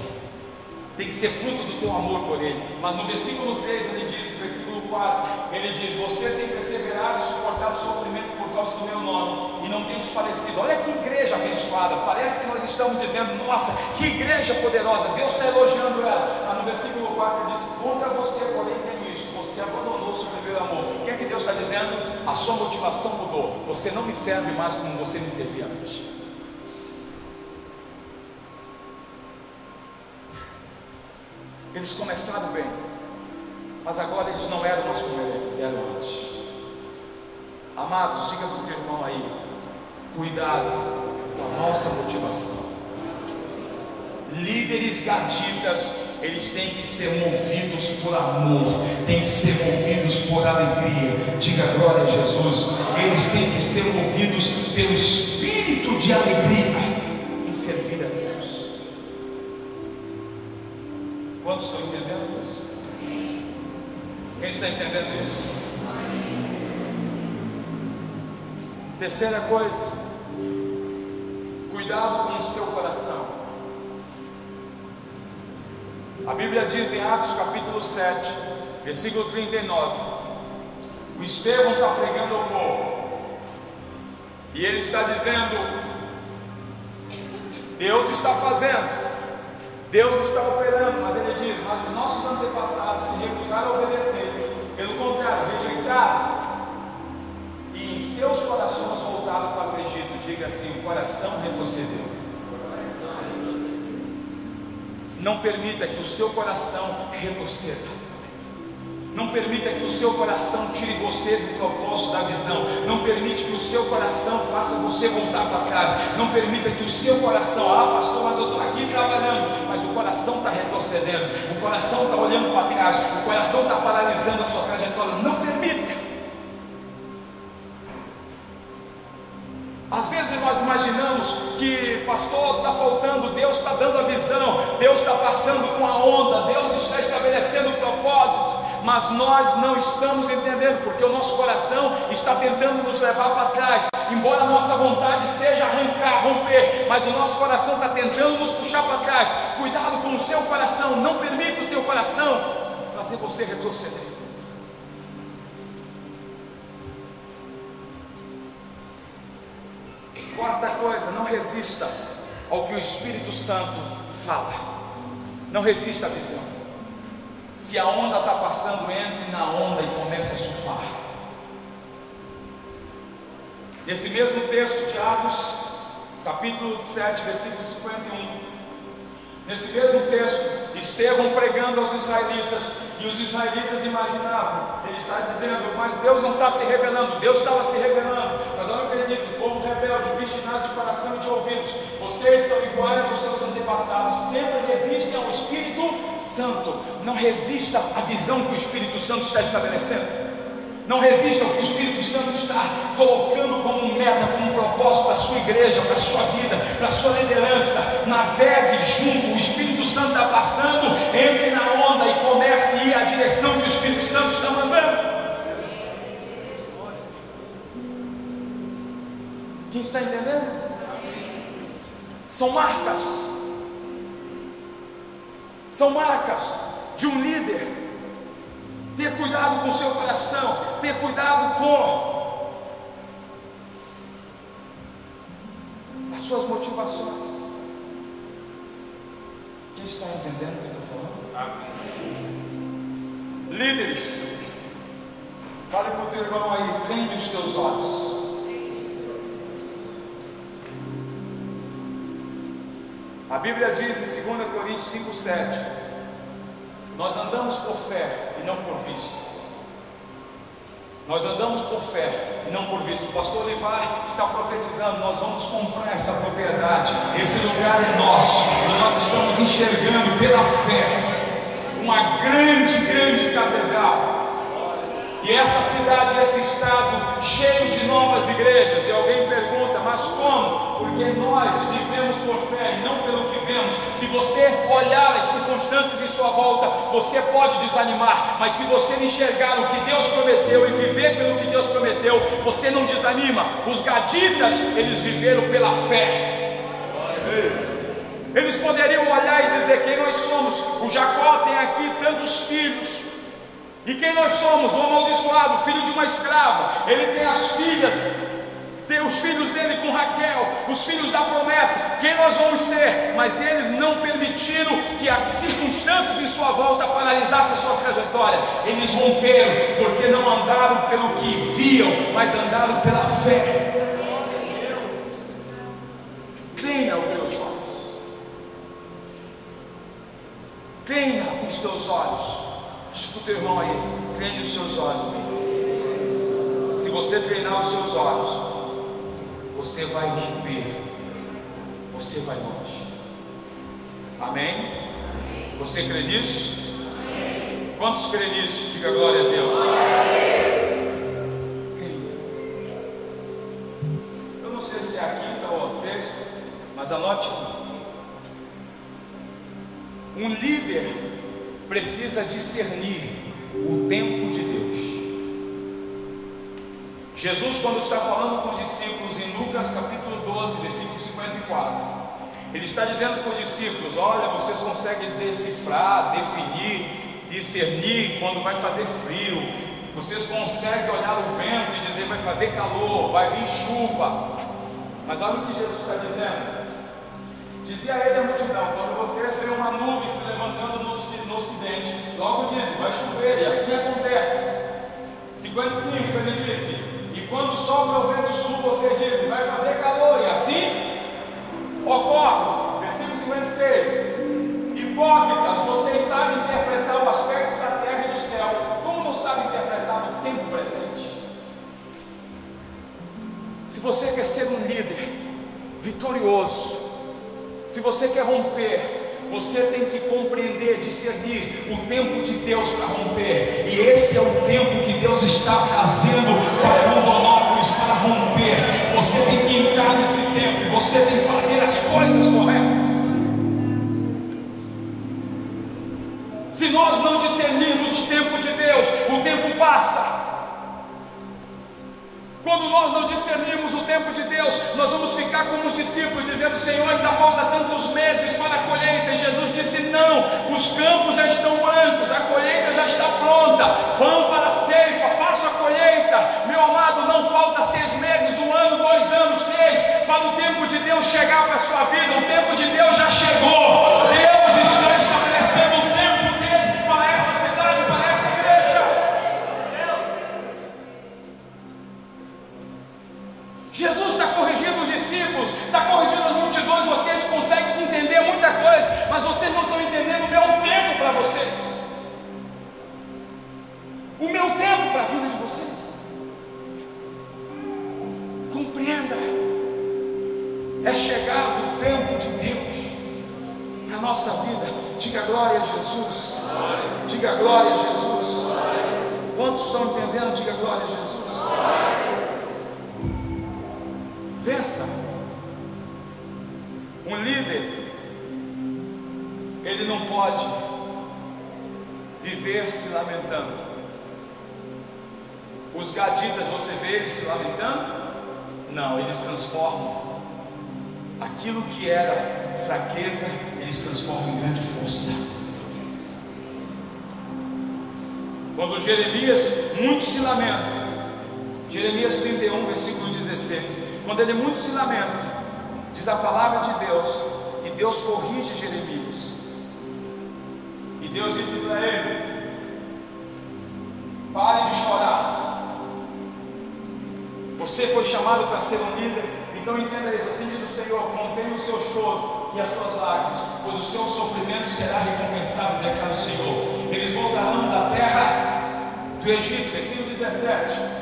tem que ser fruto do teu amor por Ele. Mas no versículo 3 ele diz, no versículo 4, ele diz: você tem perseverado e suportado o sofrimento por causa do meu nome, e não tem desfalecido. Olha que igreja abençoada. Parece que nós estamos dizendo: nossa, que igreja poderosa. Deus está elogiando ela. Mas no versículo 4 ele diz: contra você, porém, tenho isso: você abandonou o seu primeiro amor. O que é que Deus está dizendo? A sua motivação mudou. Você não me serve mais como você me servia antes. Eles começaram bem, mas agora eles não eram mais como eles eram antes. Amados, diga para o teu irmão aí: cuidado com a nossa motivação. Líderes gaditas, eles têm que ser movidos por amor, têm que ser movidos por alegria. Diga glória a Jesus. Eles têm que ser movidos pelo espírito de alegria em servir a Deus. Quantos estão entendendo isso? Quem está entendendo isso? Terceira coisa, cuidado com o seu coração. A Bíblia diz em Atos capítulo 7, versículo 39, o Estevão está pregando ao povo, e ele está dizendo: Deus está fazendo, Deus está operando. Mas ele diz: mas os nossos antepassados se recusaram a obedecer, pelo contrário, rejeitaram, e em seus corações voltaram para o Egito. Diga assim: o coração retrocedeu. Não permita que o seu coração retroceda. Não permita que o seu coração tire você do propósito da visão. Não permite que o seu coração faça você voltar para trás. Não permita que o seu coração, pastor, mas eu estou aqui trabalhando, mas o coração está retrocedendo, o coração está olhando para trás, o coração está paralisando a sua trajetória. Não permita. Às vezes nós imaginamos que, pastor, está faltando, Deus está dando a visão, Deus está passando com a onda, Deus está estabelecendo o propósito, mas nós não estamos entendendo, porque o nosso coração está tentando nos levar para trás. Embora a nossa vontade seja arrancar, romper, mas o nosso coração está tentando nos puxar para trás. Cuidado com o seu coração, não permita o teu coração fazer você retroceder. Quarta coisa, não resista ao que o Espírito Santo fala. Não resista à visão. Se a onda está passando, entre na onda e comece a surfar. Nesse mesmo texto de Atos, capítulo 7, versículo 51, nesse mesmo texto, Estevão pregando aos israelitas, e os israelitas imaginavam, ele está dizendo, mas Deus não está se revelando. Deus estava se revelando, mas olha o que ele disse: povo rebelde, obstinado de coração e de ouvidos, vocês são iguais aos seus antepassados, sempre resistem ao Espírito Santo. Não resista à visão que o Espírito Santo está estabelecendo. Não resista ao que o Espírito Santo está colocando como meta, como propósito para a sua igreja, para a sua vida, para a sua liderança. Navegue junto, o Espírito Santo está passando, entre na onda e comece a ir à direção que o Espírito Santo está mandando. Quem está entendendo? São marcas de um líder. Ter cuidado com o seu coração, ter cuidado com as suas motivações. Quem está entendendo o que eu estou falando? Amém. Líderes, fale para o teu irmão aí, treine os teus olhos. A Bíblia diz em 2 Coríntios 5:7, nós andamos por fé e não por vista. Nós andamos por fé e não por vista. O pastor Olivar está profetizando: nós vamos comprar essa propriedade, esse lugar é nosso, e nós estamos enxergando pela fé uma grande catedral. E essa cidade, esse estado cheio de novas igrejas. E alguém pergunta, mas como? Porque nós vivemos por fé e não pelo que vemos. Se você olhar as circunstâncias em sua volta, você pode desanimar, mas se você enxergar o que Deus prometeu e viver pelo que Deus prometeu, você não desanima. Os gaditas, eles viveram pela fé. Eles poderiam olhar e dizer quem nós somos. O Jacó tem aqui tantos filhos. E quem nós somos? O amaldiçoado, filho de uma escrava. Ele tem as filhas, tem os filhos dele com Raquel, os filhos da promessa. Quem nós vamos ser? Mas eles não permitiram que as circunstâncias em sua volta paralisassem a sua trajetória. Eles romperam, porque não andaram pelo que viam, mas andaram pela fé. Treina os teus olhos. Treina os teus olhos. Diz para o teu irmão aí, treine os seus olhos. Se você treinar os seus olhos, você vai romper, você vai longe. Amém? Você crê nisso? Quantos crê nisso? Diga glória a Deus. Eu não sei se é a quinta ou a sexta, mas anote. Um líder precisa discernir o tempo de Deus. Jesus, quando está falando com os discípulos em Lucas capítulo 12, versículo 54, ele está dizendo para os discípulos: olha, vocês conseguem decifrar, definir, discernir quando vai fazer frio, vocês conseguem olhar o vento e dizer vai fazer calor, vai vir chuva, mas olha o que Jesus está dizendo. Dizia a ele a multidão: quando vocês veem uma nuvem se levantando no ocidente, logo dizem vai chover, e assim acontece. 55, ele disse: e quando sopra o vento sul, vocês dizem vai fazer calor, e assim ocorre. Versículo 56: hipócritas, vocês sabem interpretar o aspecto da terra e do céu, como não ser um líder vitorioso, se você quer romper, você tem que compreender, discernir o tempo de Deus para romper. E esse é o tempo que Deus está trazendo para Rondonópolis para romper. Você tem que entrar nesse tempo e você tem que fazer as coisas corretas. Se nós não discernirmos o tempo de Deus, o tempo passa. Quando nós não discernirmos o tempo de Deus, nós vamos ficar como os discípulos, dizendo: Senhor, ainda falta tantos meses para a colheita. E Jesus disse: não, os campos já estão brancos, a colheita já está pronta, vão para a ceifa, façam a colheita. Meu amado, não falta 6 meses, 1 ano, 2 anos, 3, para o tempo de Deus chegar para a sua vida. O tempo de Deus já chegou. Deus está estabelecendo o tempo dele para essa cidade, para essa igreja. Jesus está corrigindo os discípulos, está corrigindo as multidões. Vocês conseguem entender muita coisa, mas vocês não estão entendendo o meu tempo para vocês, o meu tempo para a vida de vocês. Compreenda, é chegado o tempo de Deus na nossa vida. Diga glória a Jesus, diga glória a Jesus. Quantos estão entendendo? Diga glória a Jesus. Vença. Um líder, ele não pode viver se lamentando. Os gaditas, você vê eles se lamentando? Não, eles transformam aquilo que era fraqueza, eles transformam em grande força. Quando Jeremias muito se lamenta, Jeremias 31, versículo 16, quando ele muito se lamenta, diz a palavra de Deus, que Deus corrige Jeremias, e Deus disse para ele: pare de chorar, você foi chamado para ser um líder. Então entenda isso, assim diz o Senhor: contenha o seu choro e as suas lágrimas, pois o seu sofrimento será recompensado, declara o Senhor. Eles voltarão da terra do Egito, versículo 17.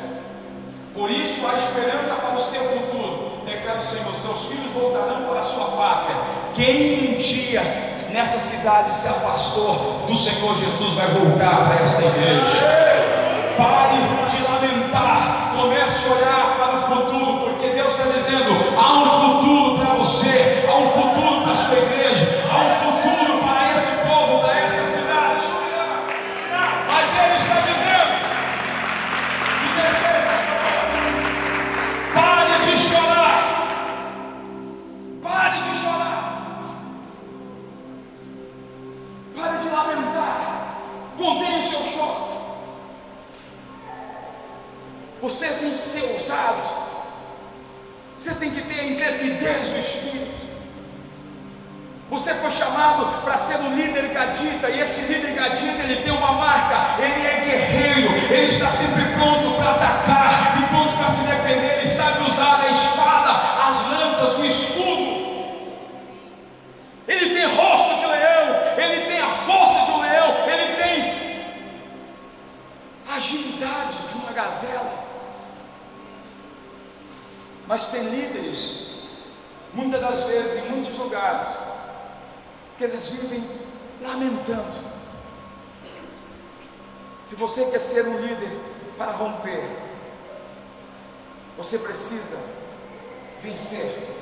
Por isso há esperança para o seu futuro, declara o Senhor: seus filhos voltarão para a sua pátria. Quem um dia nessa cidade se afastou do Senhor Jesus vai voltar para essa igreja. Pare de lamentar, comece a olhar para o futuro, porque Deus está dizendo: há um futuro para você, há um futuro para a sua igreja, há um futuro para esse povo, para essa cidade. Mas Ele está dizendo, 16, pare de chorar, pare de chorar, pare de lamentar, contenha o seu choro. Você tem que ser ousado, você tem que ter a intrepidez do Espírito. Você foi chamado para ser um líder gadita, e esse líder gadita, ele tem uma marca, ele é guerreiro, ele está sempre pronto para atacar e pronto para se defender. Ele sabe usar a espada, as lanças, o escudo. Ele tem rosto de leão, ele tem a força de um leão, ele tem a agilidade de uma gazela. Mas tem líderes, muitas das vezes, em muitos lugares, que eles vivem lamentando. Se você quer ser um líder para romper, você precisa vencer.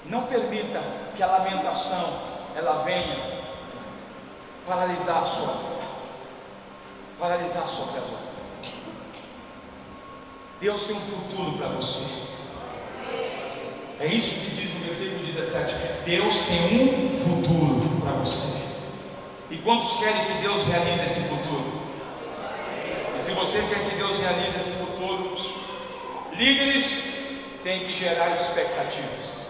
Não permita que a lamentação ela venha paralisar a sua vida, paralisar a sua trajetória. Deus tem um futuro para você. É isso que diz no versículo 17: Deus tem um futuro para você. E quantos querem que Deus realize esse futuro? E se você quer que Deus realize esse futuro, líderes têm que gerar expectativas.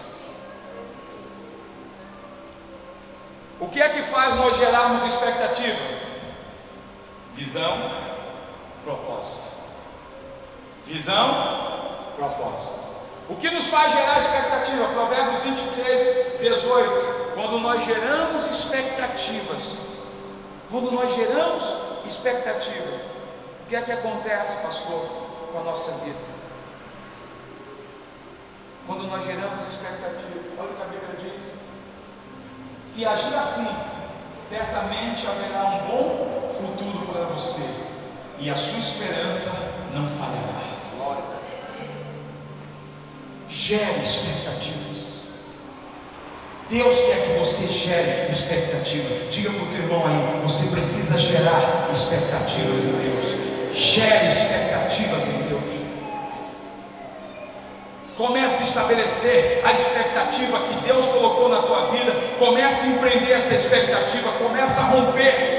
O que é que faz nós gerarmos expectativa? Visão, propósito. Visão, propósito. O que nos faz gerar expectativa? Provérbios 23, 18. Quando nós geramos expectativas, o que é que acontece, pastor, com a nossa vida? quando nós geramos expectativa. Olha o que a Bíblia diz: se agir assim, certamente haverá um bom futuro para você, e a sua esperança não falhará. Gere expectativas. Deus quer que você gere expectativa. Diga para o teu irmão aí: você precisa gerar expectativas em Deus. Gere expectativas em Deus. Comece a estabelecer a expectativa que Deus colocou na tua vida. Comece a empreender essa expectativa. Comece a romper.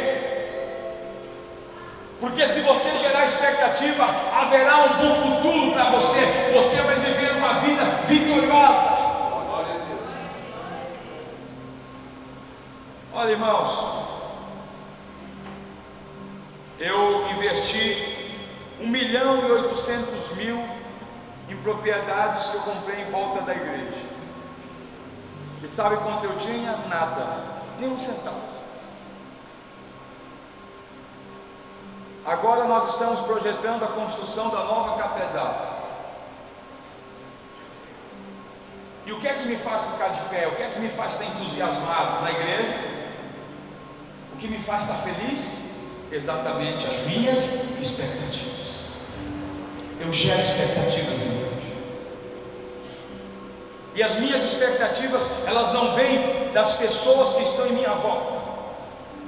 Porque se você gerar expectativa, haverá um bom futuro para você. Você vai viver uma vida vitoriosa. Olha, irmãos, eu investi 1.800.000 em propriedades que eu comprei em volta da igreja. E sabe quanto eu tinha? Nada, nem um centavo. Agora nós estamos projetando a construção da nova catedral. E o que é que me faz ficar de pé? O que é que me faz estar entusiasmado na igreja? O que me faz estar feliz? Exatamente as minhas expectativas. Eu gero expectativas em Deus. E as minhas expectativas, elas não vêm das pessoas que estão em minha volta.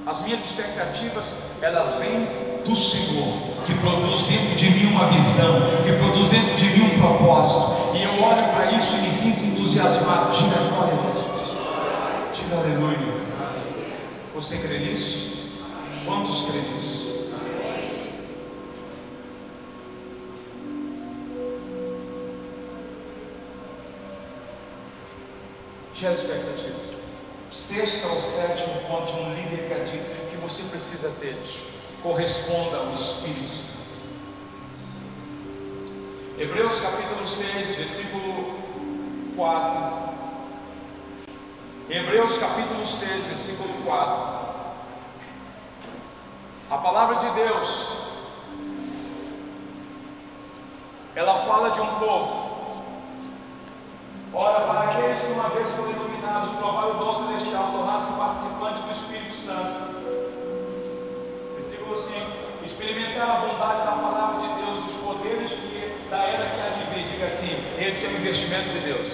As minhas expectativas, elas vêm do Senhor, que produz dentro de mim uma visão, que produz dentro de mim um propósito. E eu olho para isso e me sinto entusiasmado. Diga glória a Jesus. Diga aleluia. Você crê nisso? Quantos crê nisso? Gera expectativas. Sexto ou sétimo ponto de um líder que você precisa ter: corresponda ao Espírito Santo. Hebreus capítulo 6, versículo 4. Hebreus capítulo 6, versículo 4. A palavra de Deus, ela fala de um povo. Ora, para aqueles que uma vez foram iluminados, provaram o dom celestial, tornaram-se participantes do Espírito Santo. Versículo 5: experimentaram a bondade da palavra de Deus, os poderes da era que há de vir. Diga assim: esse é o investimento de Deus.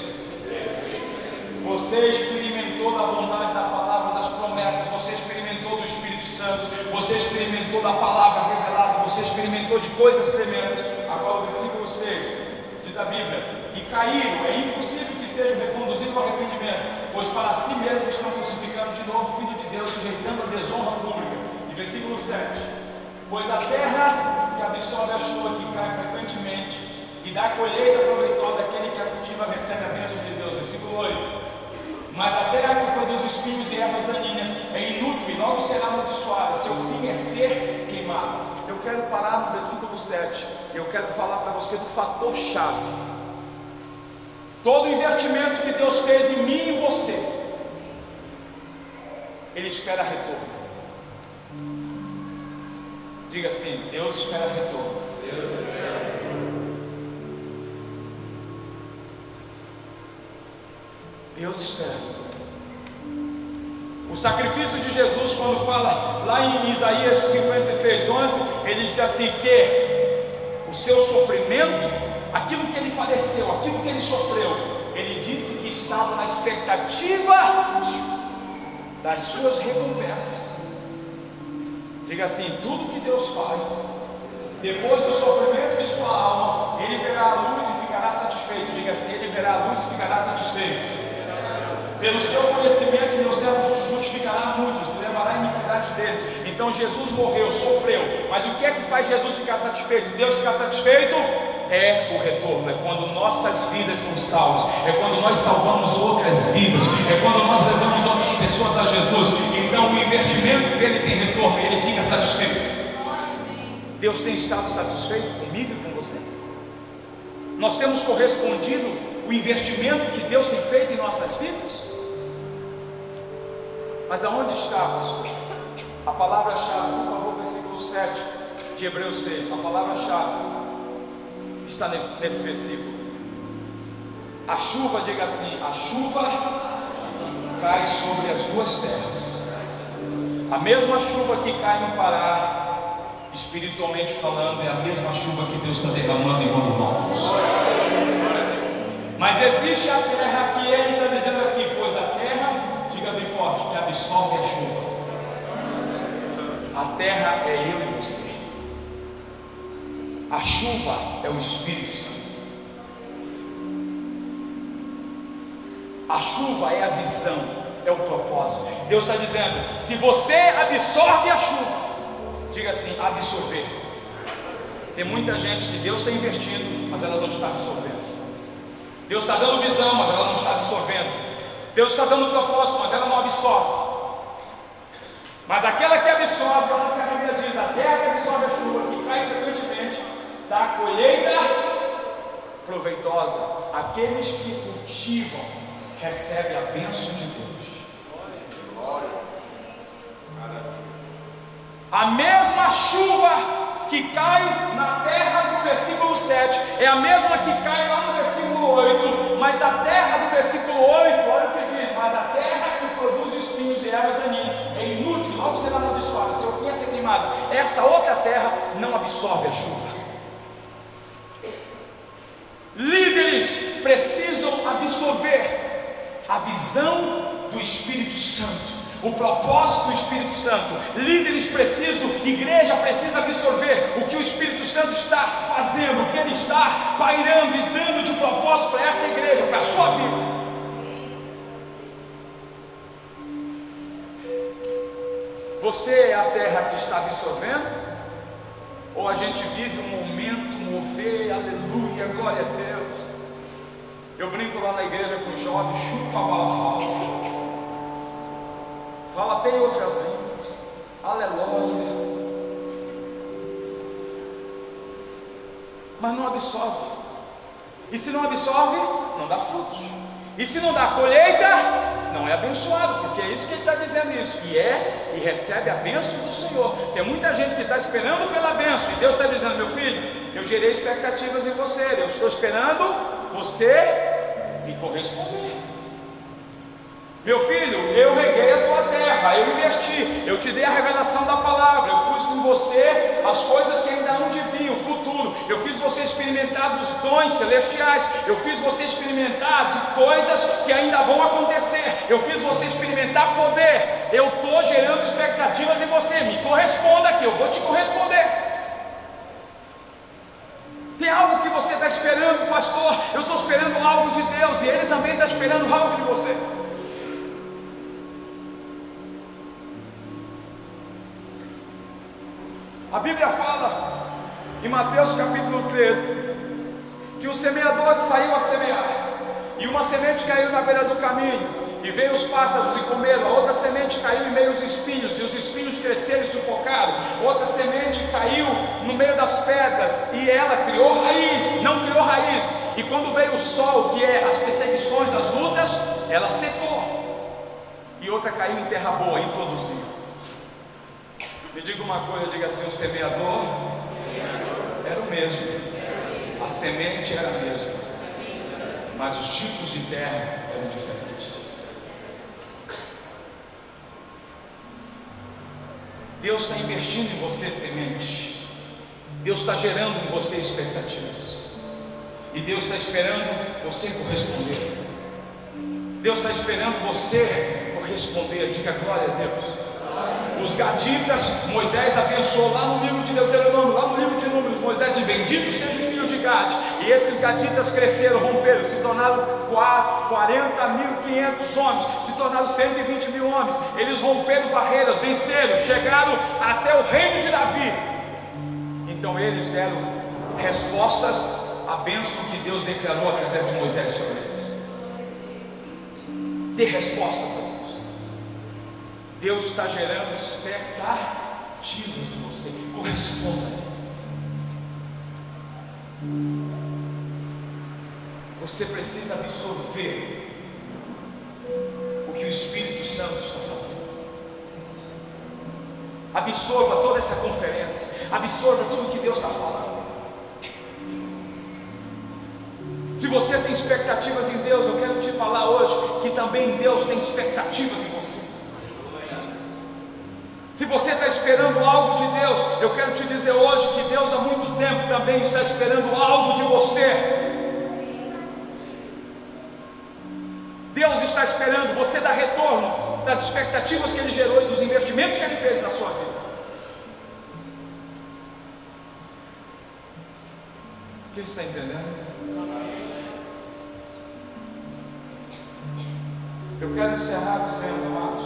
Você experimentou da bondade da palavra, das promessas. Você experimentou do Espírito Santo. Você experimentou da palavra revelada. Você experimentou de coisas tremendas. Agora o versículo 6 diz a Bíblia: e caíram, é impossível que sejam reconduzidos ao arrependimento, pois para si mesmos estão crucificando de novo o Filho de Deus, sujeitando a desonra pública. E versículo 7: pois a terra que absorve a chuva que cai frequentemente e dá colheita proveitosa àquele que a cultiva recebe a bênção de Deus. Versículo 8: mas a terra que produz espinhos e ervas daninhas é inútil e logo será amaldiçoada, seu fim é ser queimado. Eu quero parar no versículo 7. Eu quero falar para você do fator chave. Todo investimento que Deus fez em mim e em você, Ele espera retorno. Diga assim: Deus espera retorno. Deus espera retorno. Deus espera retorno. O sacrifício de Jesus, quando fala lá em Isaías 53:11, ele diz assim: que o seu sofrimento, aquilo que ele padeceu, aquilo que ele sofreu, ele disse que estava na expectativa das suas recompensas. Diga assim: tudo que Deus faz, depois do sofrimento de sua alma, ele verá a luz e ficará satisfeito. Diga assim: ele verá a luz e ficará satisfeito. Pelo seu conhecimento, meu servo justificará muitos e levará a iniquidade deles. Então Jesus morreu, sofreu, mas o que é que faz Jesus ficar satisfeito? Deus ficar satisfeito? É o retorno, é quando nossas vidas são salvas, é quando nós salvamos outras vidas, é quando nós levamos outras pessoas a Jesus. Então o investimento dele tem retorno e ele fica satisfeito. Deus tem estado satisfeito comigo e com você? Nós temos correspondido o investimento que Deus tem feito em nossas vidas? Mas aonde está, pastor? A palavra-chave, por favor, versículo 7 de Hebreus 6. A palavra-chave está nesse versículo. A chuva, diga assim, a chuva cai sobre as duas terras. A mesma chuva que cai no Pará, espiritualmente falando, é a mesma chuva que Deus está derramando em Rondonópolis. Mas existe a terra que Ele está dizendo aqui, pois a terra, diga bem forte, que absorve a chuva. A terra é eu e você. A chuva é o Espírito Santo. A chuva é a visão, é o propósito. Deus está dizendo, se você absorve a chuva, diga assim, absorver. Tem muita gente que Deus está investindo, mas ela não está absorvendo. Deus está dando visão, mas ela não está absorvendo. Deus está dando propósito, mas ela não absorve. Mas aquela que absorve, olha o que a Bíblia diz, a terra que absorve a chuva, que cai frequentemente, dá colheita proveitosa. Aqueles que cultivam recebem a bênção de Deus. A mesma chuva que cai na terra do versículo 7 é a mesma que cai lá no versículo 8, mas a terra do versículo 8, olha o que diz, mas a terra que produz espinhos e erva daninha é inútil, logo será amaldiçoada, seu fim é ser queimado. Essa outra terra não absorve a chuva. Líderes precisam absorver a visão do Espírito Santo, o propósito do Espírito Santo. Líderes precisam, igreja precisa absorver o que o Espírito Santo está fazendo, o que Ele está pairando e dando de propósito para essa igreja, para a sua vida. Você é a terra que está absorvendo? Ou a gente vive um momento, mover, aleluia, glória a Deus? Eu brinco lá na igreja com os jovens, chupa a bala, fala até em outras línguas, aleluia, mas não absorve. E se não absorve, não dá frutos. E se não dá colheita, não é abençoado, porque é isso que ele está dizendo isso, e recebe a bênção do Senhor. Tem muita gente que está esperando pela bênção, e Deus está dizendo, meu filho, eu gerei expectativas em você, eu estou esperando você me corresponder. Meu filho, eu reguei a tua terra, eu investi, eu te dei a revelação da palavra, eu pus em você as coisas que ainda não de vir, o futuro, eu fiz você experimentar dos dons celestiais, eu fiz você experimentar de coisas que ainda vão acontecer, eu fiz você experimentar poder, eu estou gerando expectativas em você, me corresponda aqui, eu vou te corresponder. Tem algo que você está esperando, pastor, eu estou esperando algo de Deus, e Ele também está esperando algo de você. A Bíblia fala em Mateus capítulo 13 que o semeador que saiu a semear, e uma semente caiu na beira do caminho, e veio os pássaros e comeram. A outra semente caiu em meio aos espinhos, e os espinhos cresceram e sufocaram. Outra semente caiu no meio das pedras, e ela criou raiz, não criou raiz. E quando veio o sol, que é as perseguições, as lutas, ela secou. E outra caiu em terra boa e produziu. Me diga uma coisa, diga assim, o semeador era o mesmo, a semente era a mesma, mas os tipos de terra eram diferentes. Deus está investindo em você semente, Deus está gerando em você expectativas, e Deus está esperando você corresponder. Deus está esperando você corresponder. Diga glória a Deus. Os gaditas, Moisés abençoou lá no livro de Deuteronômio, lá no livro de Números. Moisés diz: benditos sejam os filhos de Gade. E esses gaditas cresceram, romperam, se tornaram 40.500 homens, se tornaram 120 mil homens. Eles romperam barreiras, venceram, chegaram até o reino de Davi. Então eles deram respostas à bênção que Deus declarou através de Moisés sobre eles. Dê respostas a Deus. Deus está gerando expectativas em você. Corresponda. Você precisa absorver o que o Espírito Santo está fazendo. Absorva toda essa conferência. Absorva tudo o que Deus está falando. Se Se você tem expectativas em Deus, eu quero te falar hoje que também Deus tem expectativas em você. Se você está esperando algo de Deus, eu quero te dizer hoje que Deus há muito tempo também está esperando algo de você. Deus está esperando você dar retorno das expectativas que Ele gerou e dos investimentos que Ele fez na sua vida. Quem está entendendo? Eu quero encerrar dizendo, amados,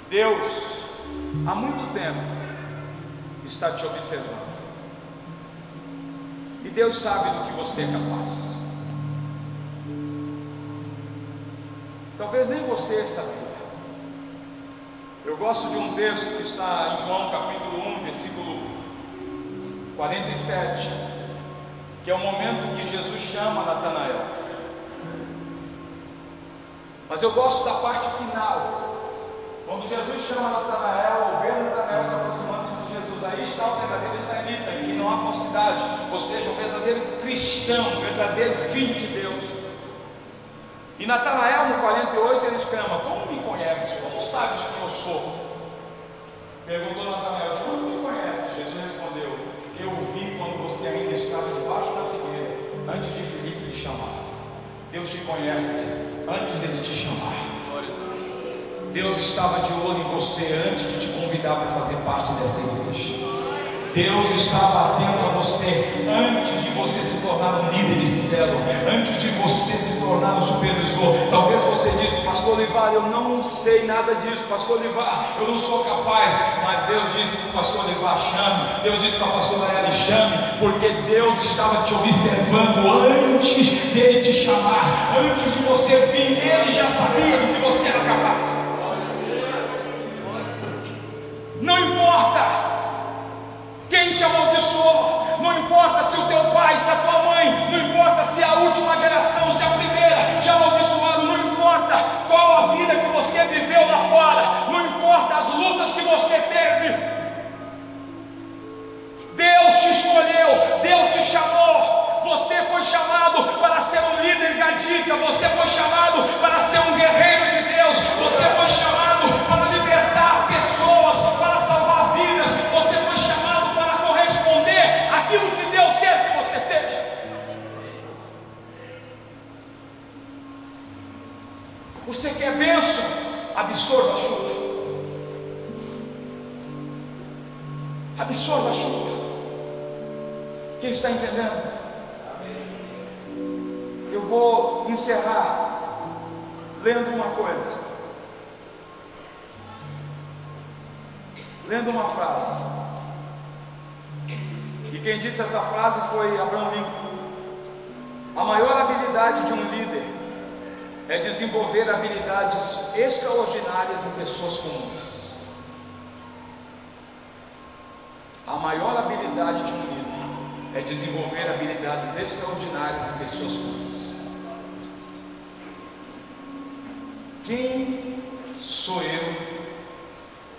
Deus há muito tempo está te observando, e Deus sabe do que você é capaz. Talvez nem você sabia. Eu gosto de um texto que está em João capítulo 1, versículo 47, que é o momento que Jesus chama Natanael. Mas eu gosto da parte final, quando Jesus chama Natanael, ao ver Natanael se aproximando, disse Jesus: aí está o verdadeiro israelita, em que não há falsidade, ou seja, o verdadeiro cristão, o verdadeiro filho de Deus. E Natanael, no 48, ele exclama: como me conheces? Como sabes quem eu sou? Perguntou Natanael: de onde me conheces? Jesus respondeu: eu o vi quando você ainda estava debaixo da figueira, antes de Filipe te chamar. Deus te conhece antes dele te chamar. Deus estava de olho em você antes de te convidar para fazer parte dessa igreja. Deus estava atento a você antes de você se tornar um líder de célula, antes de você se tornar um supervisor. Talvez você disse: pastor Olivar, eu não sei nada disso, pastor Olivar, eu não sou capaz. Mas Deus disse para o pastor Olivar: chame. Deus disse para a pastora Ela: chame, porque Deus estava te observando antes dele te chamar. Antes de você vir, Ele já sabia do que você era capaz. Não importa quem te amaldiçoou, não importa se o teu pai, se a tua mãe, não importa se a última geração, se a primeira te amaldiçoaram, não importa qual a vida que você viveu lá fora, não importa as lutas que você teve, Deus te escolheu, Deus te chamou, você foi chamado para ser um líder gadica, você foi chamado para ser um guerreiro de Deus, você foi chamado para libertar pessoas, para salvar vidas, você foi chamado aquilo que Deus quer que você seja. Você quer bênção? Absorva a chuva. Absorva a chuva. Quem está entendendo? Eu vou encerrar lendo uma coisa, lendo uma frase. E quem disse essa frase foi Abraham Lincoln. A maior habilidade de um líder é desenvolver habilidades extraordinárias em pessoas comuns. A maior habilidade de um líder é desenvolver habilidades extraordinárias em pessoas comuns. Quem sou eu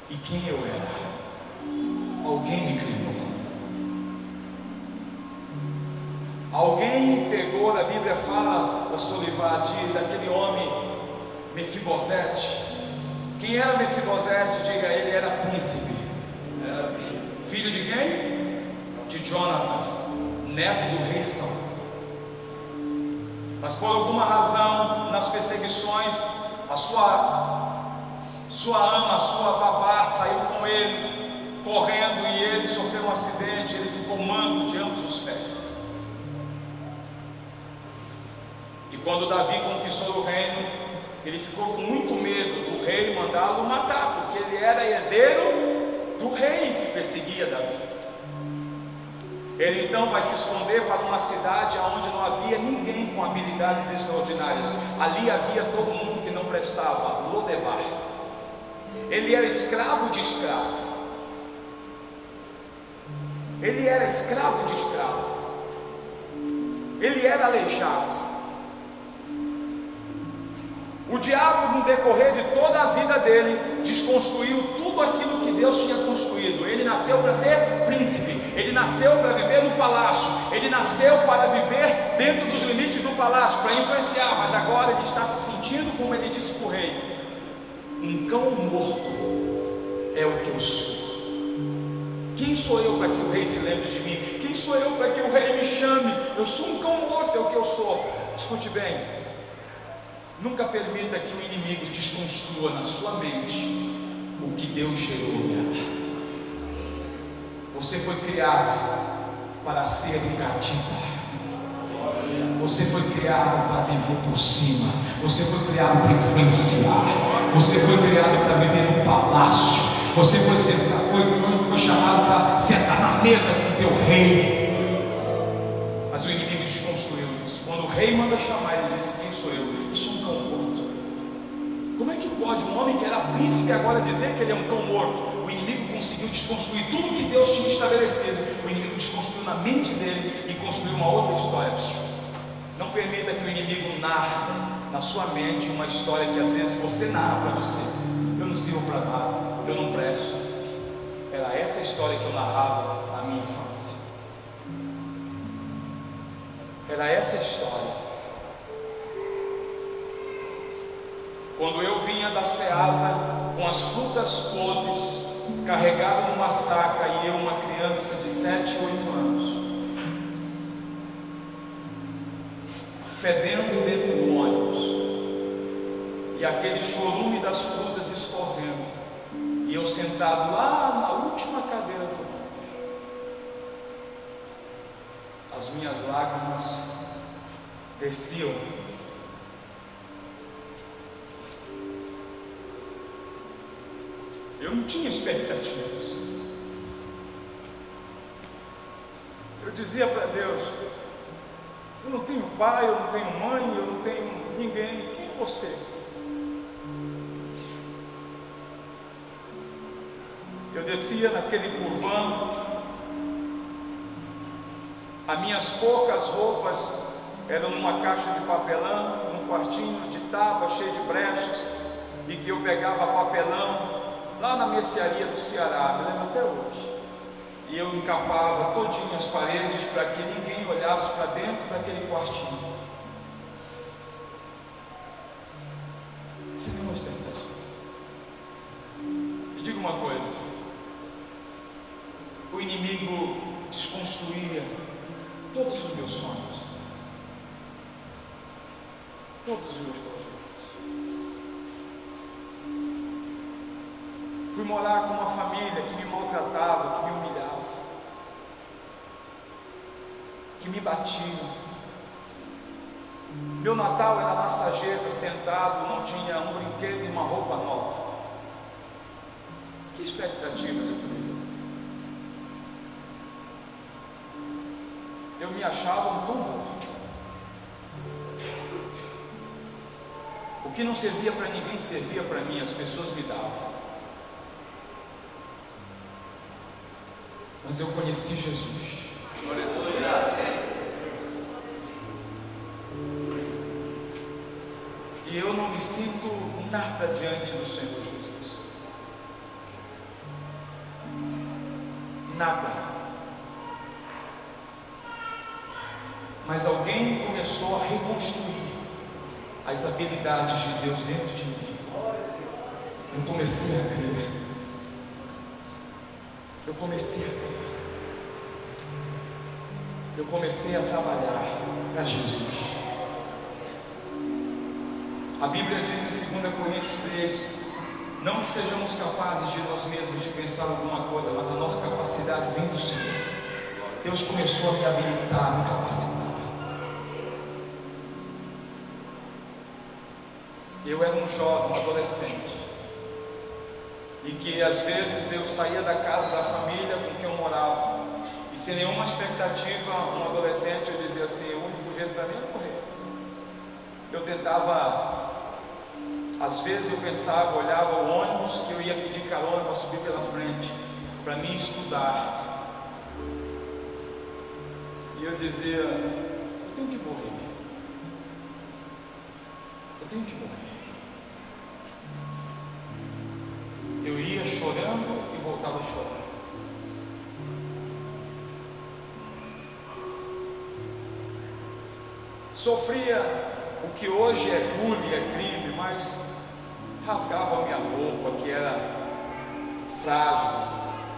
e quem eu era? Alguém me criou. Alguém pegou, a Bíblia fala, pastor Olivar, daquele homem Mefibosete. Quem era Mefibosete? Diga, ele era príncipe. Filho de quem? De Jonatas, neto do rei Saul. Mas por alguma razão, nas perseguições, a sua ama, a sua babá saiu com ele, correndo, e ele sofreu um acidente, ele ficou manco de ambos os pés. E quando Davi conquistou o reino, ele ficou com muito medo do rei mandá-lo matar, porque ele era herdeiro do rei que perseguia Davi. Ele então vai se esconder para uma cidade onde não havia ninguém com habilidades extraordinárias. Ali havia todo mundo que não prestava, Lodebar. Ele era escravo de escravo. Ele era escravo de escravo. Ele era aleijado. O diabo, no decorrer de toda a vida dele, desconstruiu tudo aquilo que Deus tinha construído. Ele nasceu para ser príncipe, ele nasceu para viver no palácio, ele nasceu para viver dentro dos limites do palácio, para influenciar, mas agora ele está se sentindo, como ele disse para o rei, um cão morto é o que eu sou. Quem sou eu para que o rei se lembre de mim? Quem sou eu para que o rei me chame? Eu sou um cão morto, é o que eu sou. Escute bem. Nunca permita que o inimigo desconstrua na sua mente o que Deus gerou nela. Você foi criado para ser um gatita. Você foi criado para viver por cima. Você foi criado para influenciar. Você foi criado para viver no palácio. Você foi chamado para sentar na mesa com o teu rei. Mas o inimigo desconstruiu isso. Quando o rei manda chamar, ele disse: quem sou eu? Eu sou um cão morto. Como é que pode um homem que era príncipe agora dizer que ele é um cão morto? O inimigo conseguiu desconstruir tudo que Deus tinha estabelecido. O inimigo desconstruiu na mente dele e construiu uma outra história. Não permita que o inimigo narre na sua mente uma história que às vezes você narra para você. Eu não sirvo para nada, eu não presto. Era essa história que eu narrava na minha infância. Era essa história. Quando eu vinha da Ceasa com as frutas podres, carregado numa saca, e eu, uma criança de 7, 8 anos, fedendo dentro do ônibus, e aquele chorume das frutas escorrendo, e eu sentado lá na última cadeira do ônibus, as minhas lágrimas desciam. Eu não tinha expectativas. Eu dizia para Deus: eu não tenho pai, eu não tenho mãe, eu não tenho ninguém. Quem é você? Eu descia naquele curvão, as minhas poucas roupas eram numa caixa de papelão, num quartinho de tábua cheio de brechas, e que eu pegava papelão lá na mercearia do Ceará, me lembro até hoje. E eu encapava todinho as paredes para que ninguém olhasse para dentro daquele quartinho. Você tem uma expectativa? Me diga uma coisa: o inimigo desconstruía todos os meus sonhos, todos os meus projetos. Fui morar com uma família que me maltratava, que me humilhava, que me batia. Meu Natal era na sarjeta, sentado, não tinha um brinquedo e uma roupa nova. Que expectativas eu tinha? Eu me achava um cão morto. O que não servia para ninguém servia para mim, as pessoas me davam. Mas eu conheci Jesus. E eu não me sinto nada diante do Senhor Jesus. Nada. Mas alguém começou a reconstruir as habilidades de Deus dentro de mim. Eu comecei a crer. Eu comecei a crer. Eu comecei a trabalhar para Jesus. A Bíblia diz em 2 Coríntios 3: não que sejamos capazes de nós mesmos de pensar alguma coisa, mas a nossa capacidade vem do Senhor. Deus começou a me habilitar, a me capacitar. Eu era um jovem, um adolescente, e que às vezes eu saía da casa da família com quem eu morava, e sem nenhuma expectativa, um adolescente, eu dizia assim: o único jeito para mim é morrer. Eu tentava, às vezes eu pensava, olhava o ônibus que eu ia pedir carona para subir pela frente, para mim estudar, e eu dizia: eu tenho que morrer, eu tenho que morrer. e chorando. Sofria o que hoje é bullying, é crime, mas rasgava a minha roupa, que era frágil.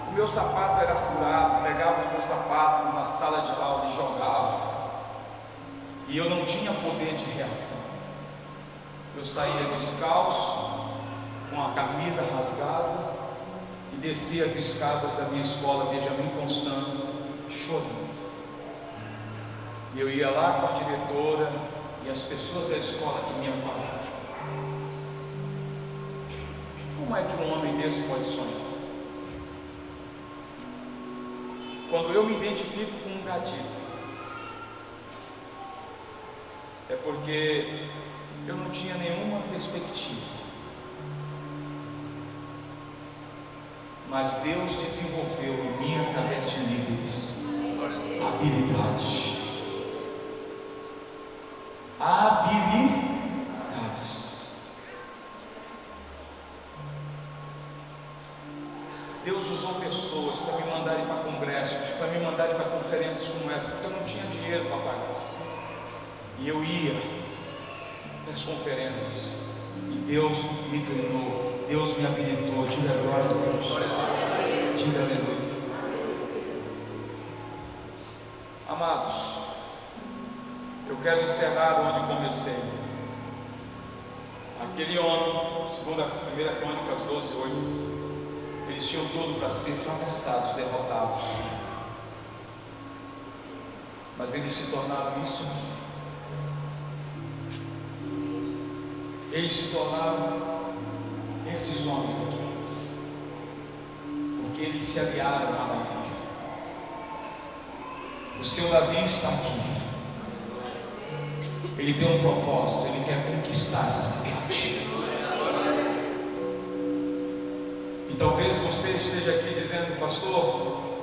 O meu sapato era furado, pegava o meu sapato na sala de aula e jogava. E eu não tinha poder de reação. Eu saía descalço, com a camisa rasgada, e descia as escadas da minha escola, Benjamin Constant, chorando. E eu ia lá com a diretora e as pessoas da escola que me amparavam. Como é que um homem desse pode sonhar? Quando eu me identifico com um gatito, é porque eu não tinha nenhuma perspectiva. Mas Deus desenvolveu em mim, através de líderes, habilidades. Deus usou pessoas para me mandarem para congressos, para me mandarem para conferências como essa, porque eu não tinha dinheiro para pagar. E eu ia para as conferências, e Deus me treinou, Deus me habilitou. Diga glória a Deus. Diga aleluia. Amados, eu quero encerrar onde comecei. Aquele homem, segundo a 1 Crônicas 12:8, eles tinham tudo para ser fracassados, derrotados, mas eles se tornaram isso. Eles se tornaram esses homens aqui, porque eles se aliaram a Davi. O seu Davi está aqui. Ele tem um propósito, ele quer conquistar essa cidade. E talvez você esteja aqui dizendo: pastor,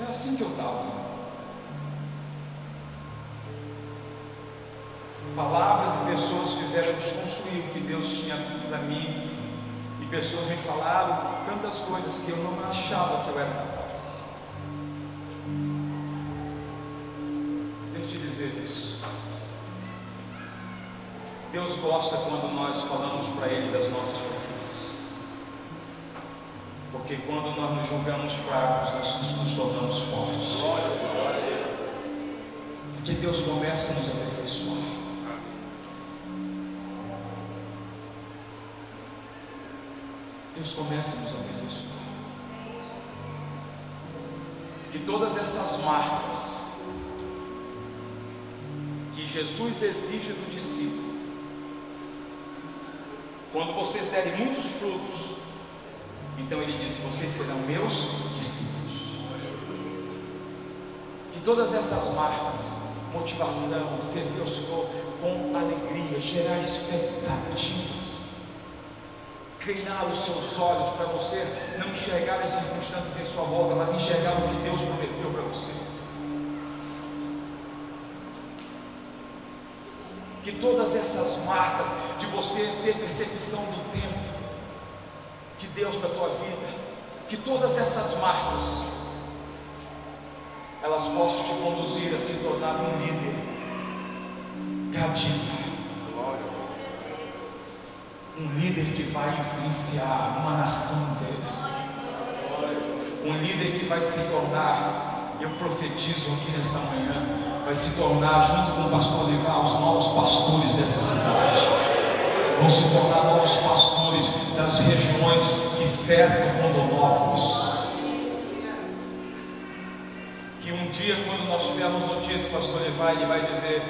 é assim que eu estava. Palavras e pessoas fizeram desconstruir o que Deus tinha para mim, e pessoas me falaram tantas coisas que eu não achava que eu era capaz. Devo te dizer isso. Deus gosta quando nós falamos para Ele das nossas fraquezas, porque quando nós nos julgamos fracos, nós nos tornamos fortes. Porque Deus começa a nos aperfeiçoar. Deus começa a nos aperfeiçoar. Que todas essas marcas que Jesus exige do discípulo, quando vocês derem muitos frutos, então Ele disse: vocês serão meus discípulos. Que todas essas marcas, motivação, servir ao Senhor com alegria, gerar expectativas, treinar os seus olhos para você não enxergar as circunstâncias em sua volta, mas enxergar o que Deus prometeu para você. Que todas essas marcas de você ter percepção do tempo de Deus para a tua vida, que todas essas marcas elas possam te conduzir a se tornar um líder gatito. Um líder que vai influenciar uma nação dele. Um líder que vai se tornar, eu profetizo aqui nessa manhã, vai se tornar, junto com o pastor Livar, os novos pastores dessa cidade. Vão se tornar novos pastores das regiões que cercam Rondonópolis. Que um dia, quando nós tivermos notícia, pastor Livar, ele vai dizer: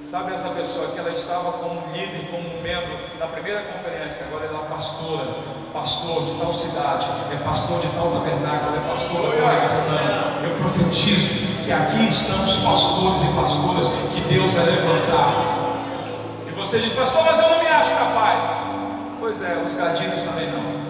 sabe essa pessoa que ela estava como líder, como membro na primeira conferência, agora ela é pastora, pastor de tal cidade, é pastor de tal tabernáculo, é pastor da congregação. Eu profetizo que aqui estão os pastores e pastoras que Deus vai levantar. E você diz: pastor, mas eu não me acho capaz. Pois é, os gadinos também não.